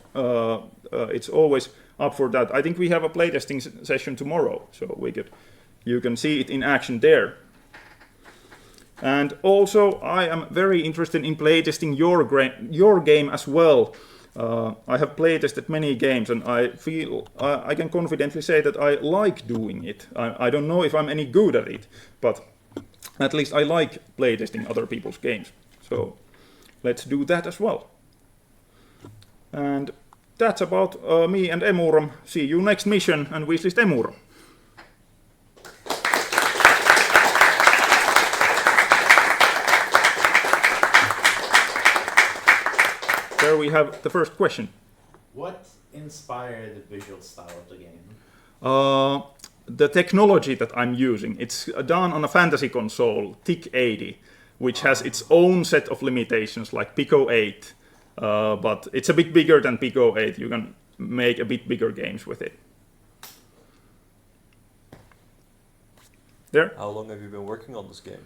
it's always up for that. I think we have a playtesting session tomorrow, so you can see it in action there. And also, I am very interested in playtesting your game as well. I have playtested many games, and I feel I can confidently say that I like doing it. I don't know if I'm any good at it, but at least I like playtesting other people's games. So let's do that as well. And that's about me and Emurom. See you next mission, and wishlist Emurom. There we have the first question. What inspired the visual style of the game? The technology that I'm using. It's done on a fantasy console, TIC-80, which has its own set of limitations, like Pico 8. But it's a bit bigger than Pico 8. You can make a bit bigger games with it. There. How long have you been working on this game?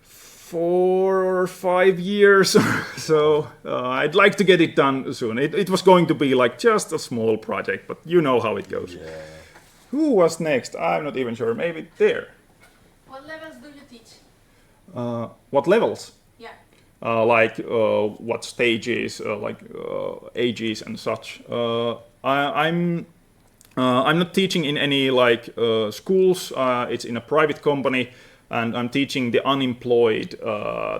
4 or 5 years. So I'd like to get it done soon. It was going to be just a small project, but you know how it goes. Yeah. Who was next? I'm not even sure. Maybe there. What levels do you teach? What levels? Yeah. What stages, ages and such. I'm I'm not teaching in any like schools. It's in a private company, and I'm teaching the unemployed.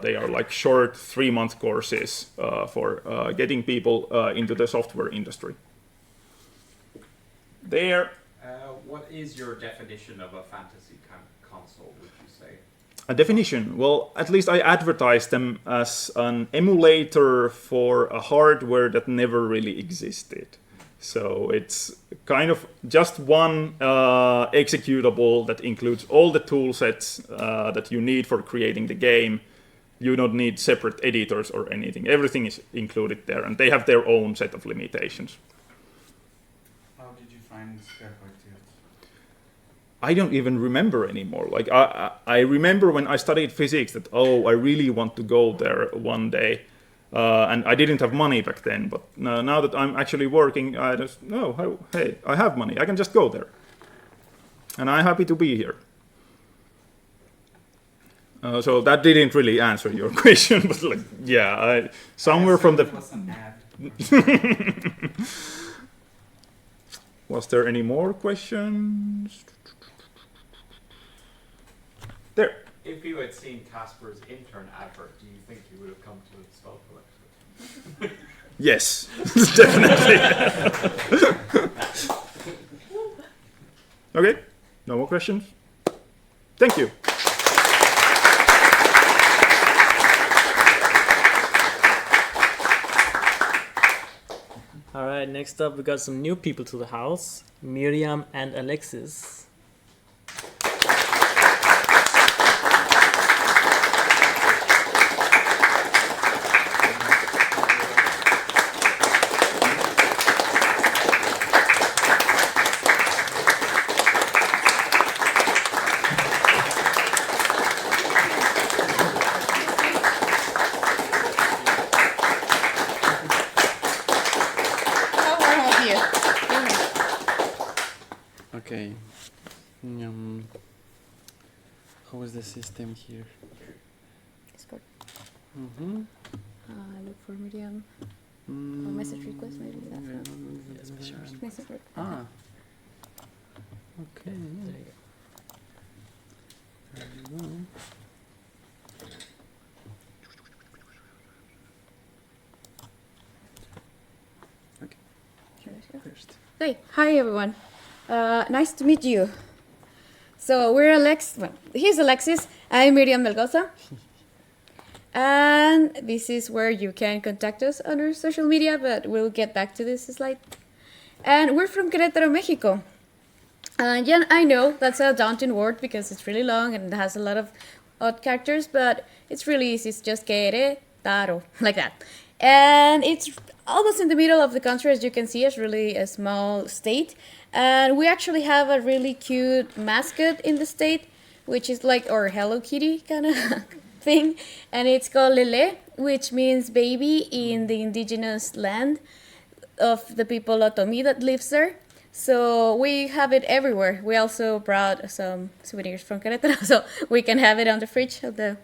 They are like short 3-month courses for getting people into the software industry. There. What is your definition of a fantasy console, would you say? A definition? Well, at least I advertise them as an emulator for a hardware that never really existed. So it's kind of just one executable that includes all the tool sets that you need for creating the game. You don't need separate editors or anything. Everything is included there, and they have their own set of limitations. How did you find Spelkollektivet? I don't even remember anymore. Like I remember when I studied physics that, I really want to go there one day. And I didn't have money back then, but now that I'm actually working, I just, hey, I have money. I can just go there. And I'm happy to be here. So that didn't really answer your question, but like, yeah, somewhere from the... Was an ad. Was there any more questions? There. If you had seen Casper's intern advert, do you think you would have come to Spelkollektivet? Yes, definitely. Okay, no more questions? Thank you. All right, next up we got some new people to the house, Miriam and Alexis. Okay. How is the system here? Discord. Mm-hmm. Look for Miriam. Or message request, maybe. That's message request. Ah. Okay. There you go. Okay. First. Hey, hi everyone. Nice to meet you. So we're here's Alexis. I'm Miriam Melgoza. And this is where you can contact us on our social media, but we'll get back to this slide. And we're from Querétaro, Mexico. And yeah, I know that's a daunting word because it's really long and it has a lot of odd characters, but it's really easy. It's just Querétaro, like that. And it's almost in the middle of the country, as you can see. It's really a small state. And we actually have a really cute mascot in the state, which is like our Hello Kitty kind of thing. And it's called Lele, which means baby in the indigenous land of the people Otomi that lives there. So we have it everywhere. We also brought some souvenirs from Querétaro, so we can have it on the fridge, of the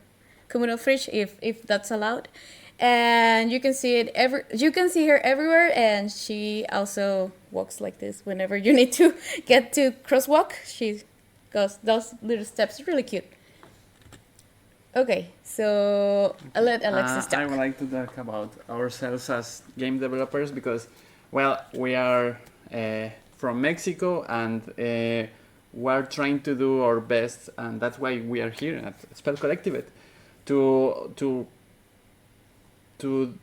communal fridge, if that's allowed. And you can see it you can see her everywhere, and she also walks like this whenever you need to get to crosswalk. She goes those little steps. It's really cute. Okay, so I'll let Alexis talk. I would like to talk about ourselves as game developers because, well, we are from Mexico and we're trying to do our best, and that's why we are here at Spelkollektivet to do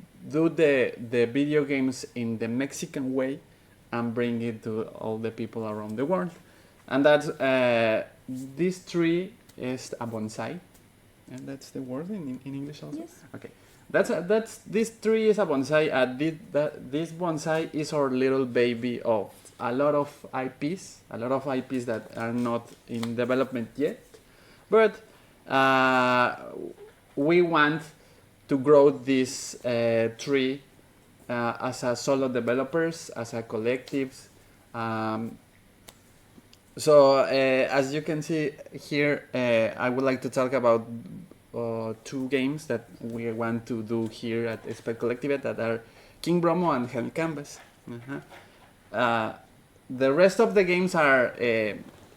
the video games in the Mexican way and bring it to all the people around the world. And that's this tree is a bonsai, and that's the word in English also. Yes. Okay, that's this tree is a bonsai. This bonsai is our little baby of a lot of IPs that are not in development yet, but we want to grow this tree as a solo developers, as a collectives. So as you can see here, I would like to talk about 2 games that we want to do here at Spelkollektivet that are King Bromo and Hell Canvas. the rest of the games are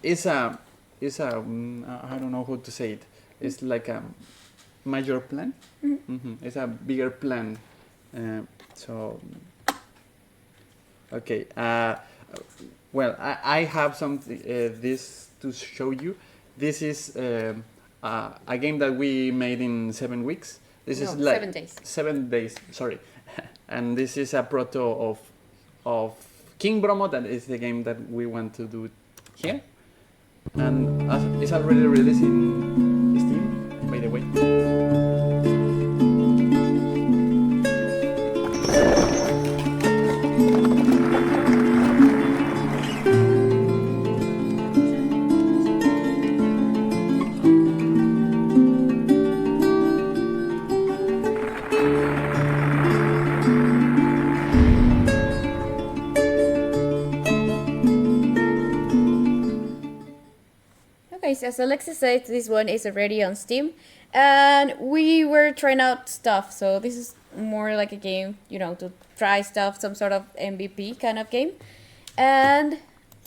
is a I don't know how to say it. It's like a major plan. It's a bigger plan. So okay. Well, I have something this to show you. This is a game that we made in 7 weeks. This is like 7 days. 7 days. Sorry, and this is a proto of King Bromo. That is the game that we want to do here, and it's already released in Steam, by the way. Okay, so as Alexis said, this one is already on Steam, and we were trying out stuff. So this is more like a game, you know, to try stuff, some sort of MVP kind of game. And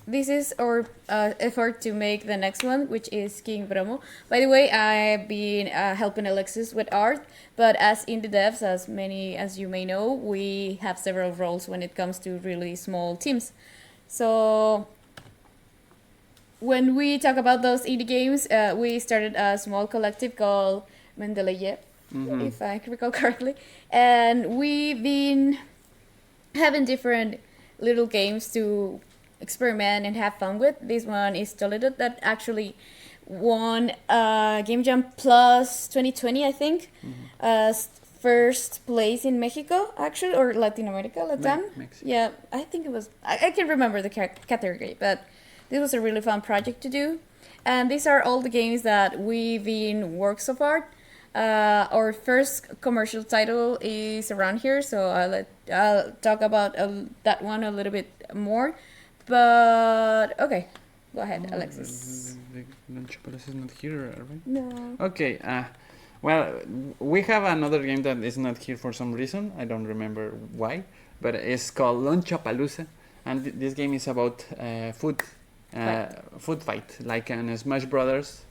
this is our effort to make the next one, which is King Bromo. By the way, I've been helping Alexis with art, but as indie devs, as many as you may know, we have several roles when it comes to really small teams. So when we talk about those indie games, we started a small collective called Mendeleev, if I recall correctly. And we've been having different little games to experiment and have fun with. This one is Toledo, that actually won Game Jam Plus 2020, I think. First place in Mexico, actually, or Latin America, Latam. Yeah, I think it was, I can't remember the category, but this was a really fun project to do. And these are all the games that we've been worked so far. Our first commercial title is around here, so I'll talk about that one a little bit more. But okay, go ahead, Alexis. Lunchapalas is not here, right? No. Okay. Well, we have another game that is not here for some reason. I don't remember why, but it's called Lunchapalooza, and this game is about food fight, like an Smash Brothers.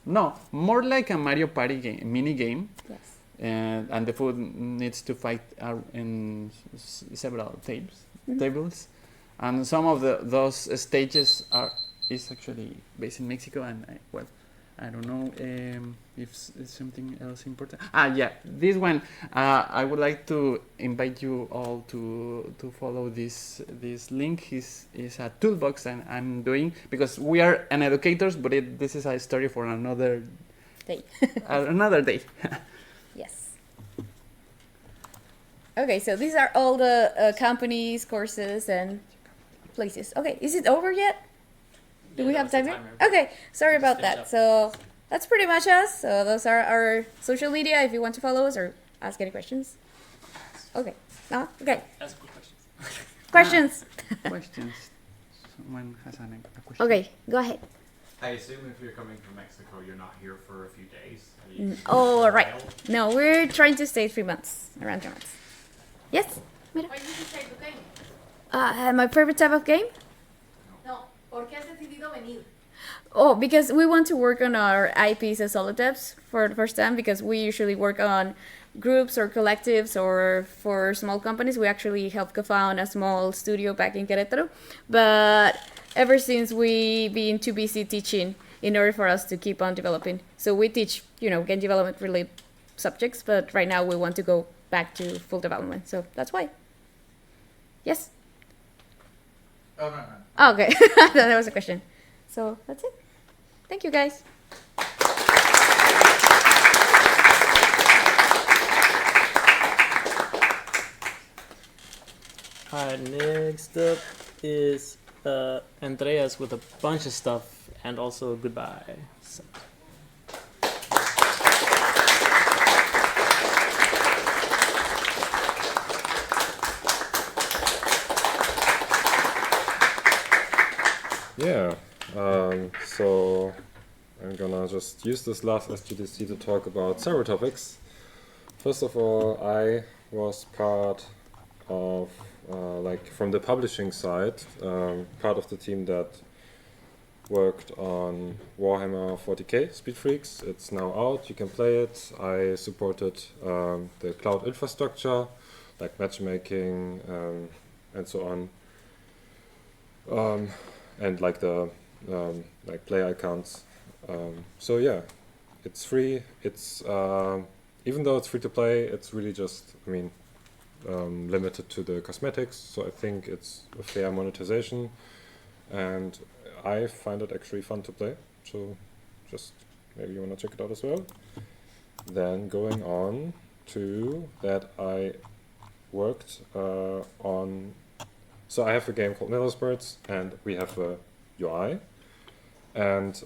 No, more like a Mario Party game, mini game. Yes. And the food needs to fight in several tables, and some of those stages is actually based in Mexico. And I don't know if it's something else important. Yeah, this one. I would like to invite you all to follow this link. Is a toolbox that I'm doing because we are an educators, but this is a story for another day. Another day. Yes. Okay, so these are all the companies, courses, and places. Okay, is it over yet? Do we have time here? Okay, sorry about that. So that's pretty much us. So those are our social media if you want to follow us or ask any questions. Okay. No? Okay. Ask good questions. Questions. Questions. Someone has a question. Okay, go ahead. I assume if you're coming from Mexico, you're not here for a few days. Oh, right. No, we're trying to stay 3 months, around 3 months. Yes? Mira. Why did you say the game? My favorite type of game? No, ¿por qué has decidido venir? Oh, because we want to work on our IPs as solo devs for the first time, because we usually work on groups or collectives, or for small companies. We actually helped co-found a small studio back in Querétaro. But ever since we've been too busy teaching in order for us to keep on developing. So we teach, game development related subjects, but right now we want to go back to full development. So that's why. Yes? Oh, no. Oh, okay. I thought that was a question. So that's it. Thank you, guys. Alright, next up is Andreas with a bunch of stuff and also goodbye. So. Yeah, so I'm gonna just use this last SGDC to talk about several topics. First of all, I was part of like from the publishing side, part of the team that worked on Warhammer 40k Speed Freaks. It's now out, you can play it. I supported the cloud infrastructure, like matchmaking and so on. And like the like player accounts. So yeah, it's free. It's even though it's free to play, it's really just, I mean, limited to the cosmetics. So I think it's a fair monetization, and I find it actually fun to play. So just maybe you want to check it out as well. Then going on to that, I worked on. So I have a game called Netherspirits, and we have a UI. And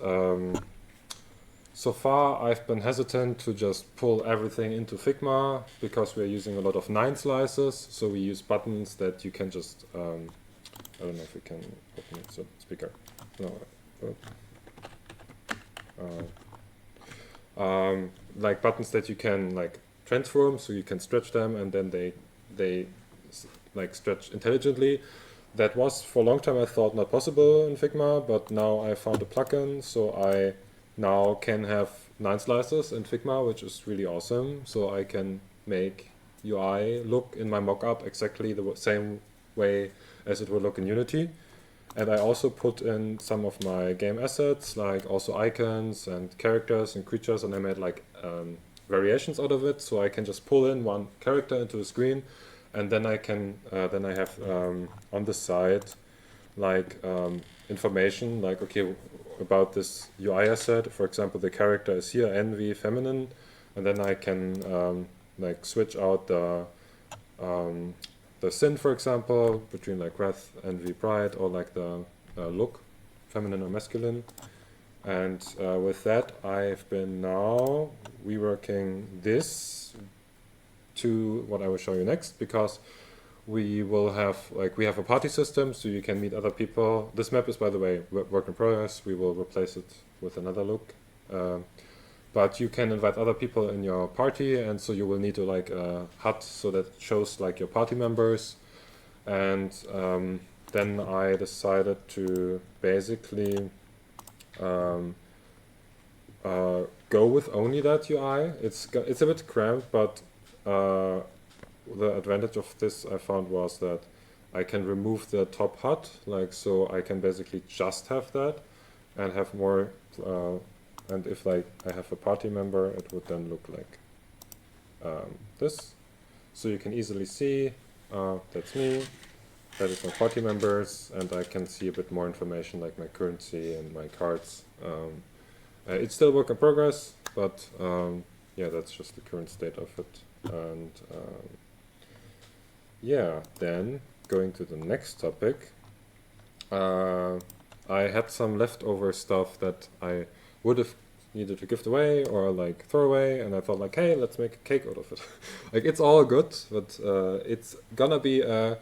so far I've been hesitant to just pull everything into Figma because we're using a lot of 9 slices. So we use buttons that you can just, I don't know if we can open it, so speaker. No. Like buttons that you can like transform, so you can stretch them, and then they like stretch intelligently. That was for a long time I thought not possible in Figma, but now I found a plugin, so I now can have 9 slices in Figma, which is really awesome. So I can make UI look in my mockup exactly the same way as it would look in Unity. And I also put in some of my game assets, like also icons and characters and creatures, and I made like variations out of it, so I can just pull in one character into the screen. And then I can, then I have on the side, like information, like okay, about this UI asset. For example, the character is here, envy, feminine, and then I can like switch out the sin, for example, between like wrath, envy, pride, or like the look, feminine or masculine. And with that, I've been now reworking this to what I will show you next, because we will have, like, we have a party system, so you can meet other people. This map is, by the way, work in progress. We will replace it with another look. But you can invite other people in your party, and so you will need to like a HUD so that it shows like your party members. And then I decided to basically go with only that UI. It's a bit cramped, but the advantage of this I found was that I can remove the top HUD, like, so I can basically just have that and have more, and if like I have a party member, it would then look like this. So you can easily see, that's me, that is my party members, and I can see a bit more information like my currency and my cards. It's still work in progress, but yeah, that's just the current state of it. And yeah, then going to the next topic, I had some leftover stuff that I would have needed to give away or like throw away, and I thought like, hey, let's make a cake out of it. Like, it's all good, but it's gonna be a,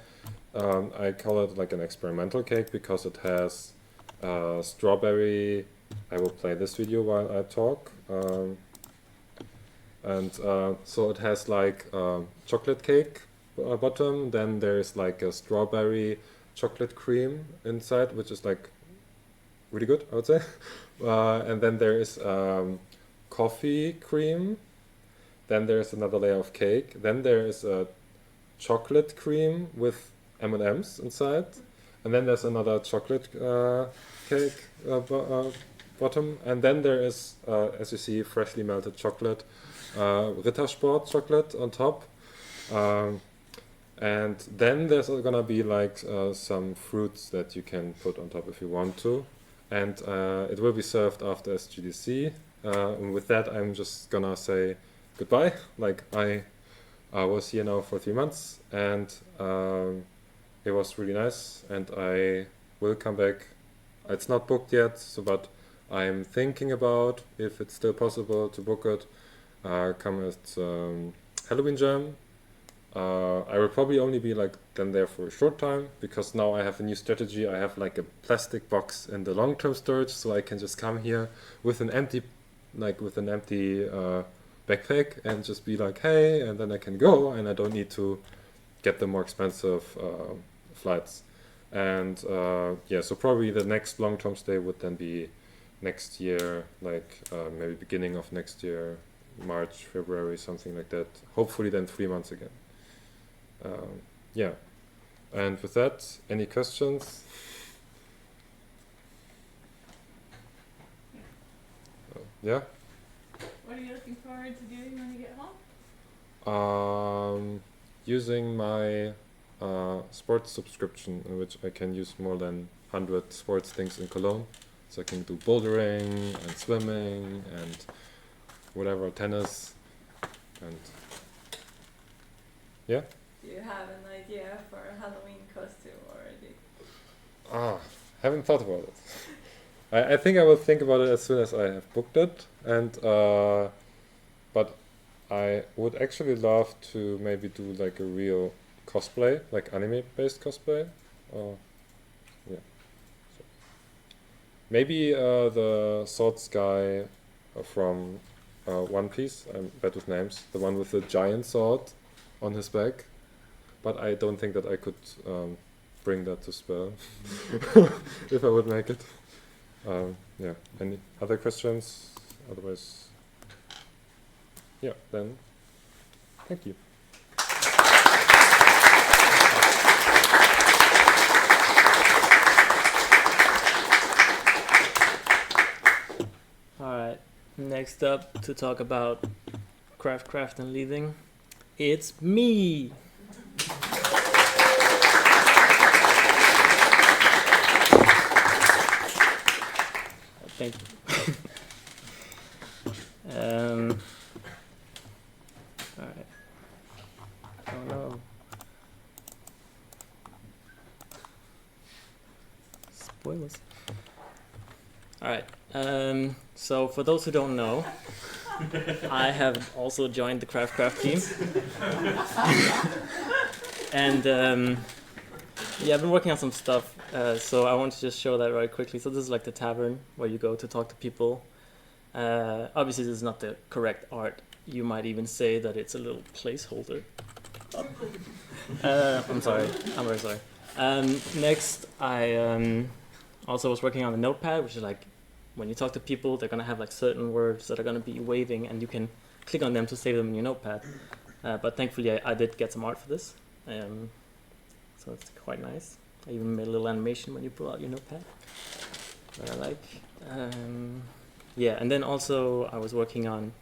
I call it like an experimental cake because it has strawberry. I will play this video while I talk. And so it has like chocolate cake bottom, then there's like a strawberry chocolate cream inside, which is like really good, I would say. And then there is coffee cream, then there's another layer of cake, then there is a chocolate cream with M&Ms inside, and then there's another chocolate cake bottom, and then there is, as you see, freshly melted chocolate, Rittersport chocolate on top, and then there's gonna be like some fruits that you can put on top if you want to, and it will be served after SGDC. And with that, I'm just gonna say goodbye. Like, I was here now for 3 months, and it was really nice, and I will come back. It's not booked yet, so but I'm thinking about if it's still possible to book it. Come at Halloween Jam. I will probably only be like then there for a short time, because now I have a new strategy. I have like a plastic box in the long-term storage, so I can just come here with an empty, backpack and just be like, hey, and then I can go, and I don't need to get the more expensive flights. And so probably the next long-term stay would then be next year, like maybe beginning of next year, March, February, something like that. Hopefully then 3 months again. And with that, any questions? Yeah? What are you looking forward to doing when you get home? Using my sports subscription, in which I can use more than 100 sports things in Cologne. So I can do bouldering and swimming and whatever, tennis, and yeah. Do you have an idea for a Halloween costume already? Haven't thought about it. I think I will think about it as soon as I have booked it, and but I would actually love to maybe do like a real cosplay, like anime-based cosplay. Yeah. So maybe the swords guy from One Piece. I'm bad with names. The one with the giant sword on his back. But I don't think that I could bring that to Spell if I would make it. Yeah. Any other questions? Otherwise, yeah. Then, thank you. All right. Next up to talk about craft and leaving, it's me. Thank you. All right. Oh no. Spoilers. All right. So for those who don't know, I have also joined the craft team, and yeah, I've been working on some stuff. So I want to just show that right quickly. So this is like the tavern where you go to talk to people. Obviously, this is not the correct art. You might even say that it's a little placeholder. I'm sorry. I'm very sorry. Next, I also was working on a notepad, which is like when you talk to people, they're gonna have like certain words that are gonna be waving, and you can click on them to save them in your notepad. But thankfully, I did get some art for this, so it's quite nice. I even made a little animation when you pull out your notepad that I like. Yeah, and then also I was working on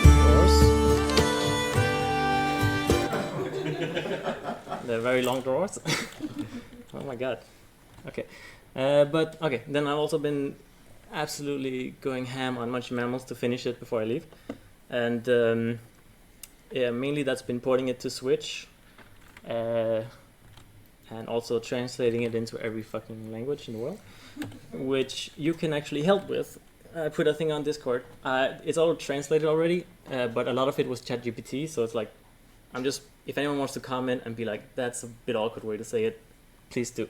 drawers. They're very long drawers. Oh my god. Okay. But okay, then I've also been absolutely going ham on Munchie Mammals to finish it before I leave. And yeah, mainly that's been porting it to Switch. And also translating it into every fucking language in the world, which you can actually help with. I put a thing on Discord. It's all translated already, but a lot of it was ChatGPT, so it's like, I'm just, if anyone wants to comment and be like, that's a bit awkward way to say it, please do.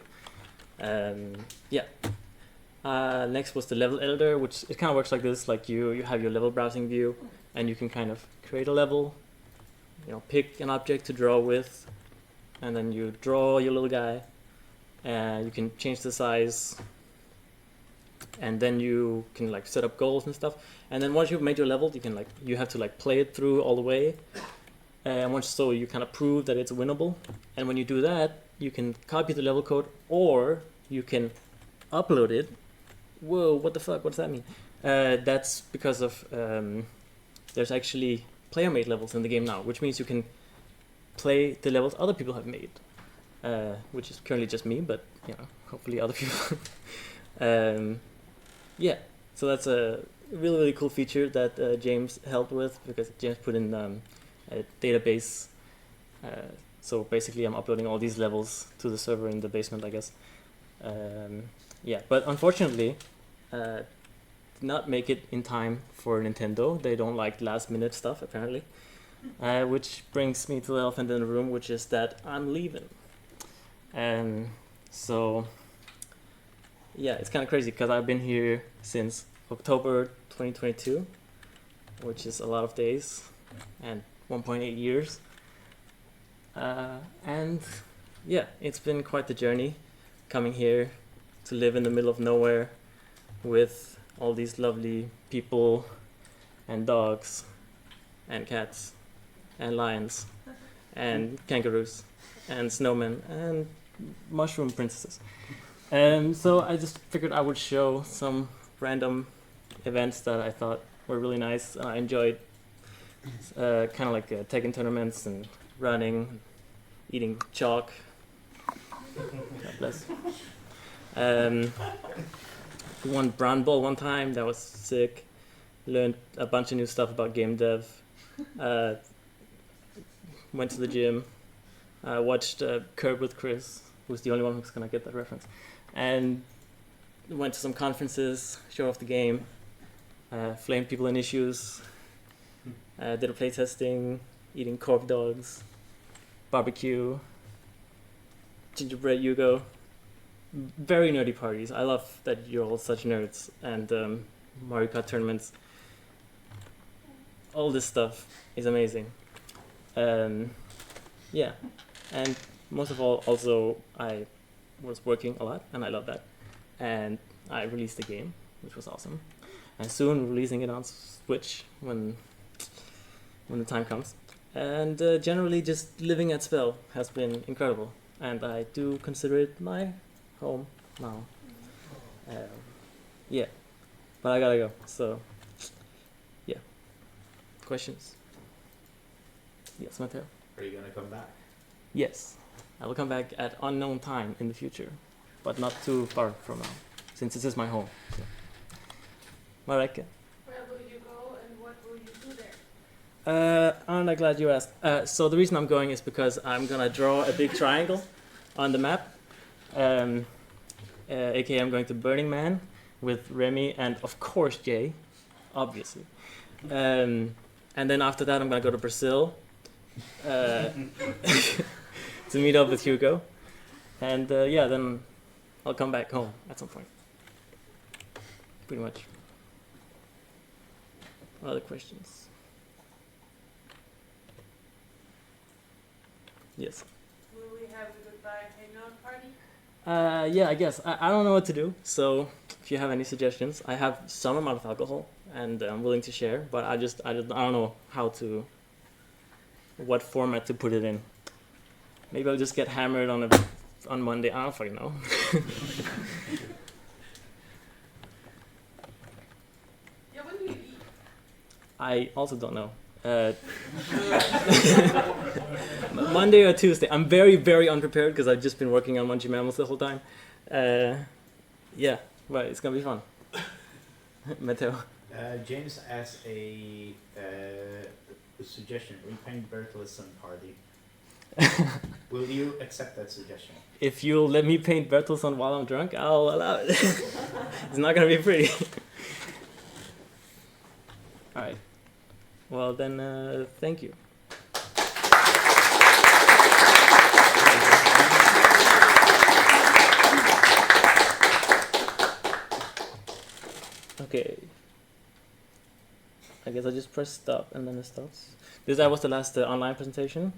Yeah. Next was the level editor, which it kind of works like this, like you have your level browsing view, and you can kind of create a level, you know, pick an object to draw with, and then you draw your little guy, and you can change the size, and then you can like set up goals and stuff. And then once you've made your level, you have to like play it through all the way, and once so you kind of prove that it's winnable. And when you do that, you can copy the level code, or you can upload it. Whoa, what the fuck? What does that mean? That's because of there's actually player-made levels in the game now, which means you can play the levels other people have made, which is currently just me, but you know, hopefully other people. Yeah, so that's a really cool feature that James helped with, because James put in a database. So basically, I'm uploading all these levels to the server in the basement, I guess. Yeah, but unfortunately, did not make it in time for Nintendo. They don't like last-minute stuff, apparently. Which brings me to the elephant in the room, which is that I'm leaving. So, yeah, it's kind of crazy, because I've been here since October 2022, which is a lot of days, and 1.8 years. And yeah, it's been quite the journey coming here to live in the middle of nowhere with all these lovely people and dogs and cats and lions and kangaroos and snowmen and mushroom princesses. So I just figured I would show some random events that I thought were really nice. I enjoyed kind of like taking tournaments and running, eating chalk. God bless. Won Brown Ball one time, that was sick. Learned a bunch of new stuff about game dev. Went to the gym. Watched Curb with Chris, who's the only one who's gonna get that reference. And went to some conferences, showed off the game. Flamed people in issues. Did a playtesting, eating cork dogs, barbecue, gingerbread Yugo. Very nerdy parties. I love that you're all such nerds. And Mario Kart tournaments. All this stuff is amazing. Yeah, and most of all, also I was working a lot, and I love that. And I released the game, which was awesome. And soon releasing it on Switch when the time comes. And generally, just living at Spell has been incredible, and I do consider it my home now. Yeah, but I gotta go. So, yeah. Questions? Yes, Matteo. Are you gonna come back? Yes, I will come back at unknown time in the future, but not too far from now, since this is my home. So. Marika. Where will you go and what will you do there? I'm glad you asked. So the reason I'm going is because I'm gonna draw a big triangle on the map. AKA I'm going to Burning Man with Remy and of course Jay, obviously. And then after that I'm gonna go to Brazil to meet up with Hugo. And yeah, then I'll come back home at some point. Pretty much. Other questions? Yes. Will we have a goodbye hangout party? Yeah, I guess. I don't know what to do, so if you have any suggestions, I have some amount of alcohol and I'm willing to share, but I don't know what format to put it in. Maybe I'll just get hammered on Monday. I don't fucking know. Yeah, when do you leave? I also don't know. Monday or Tuesday. I'm very, very unprepared because I've just been working on Munchy Mammals the whole time. Yeah, but it's gonna be fun. Matteo. James asked a suggestion: repaint Bertelsen party. Will you accept that suggestion? If you'll let me paint Bertelsen while I'm drunk, I'll allow it. It's not gonna be pretty. All right. Well then, thank you. Okay. I guess I just press stop and then it stops. That was the last online presentation.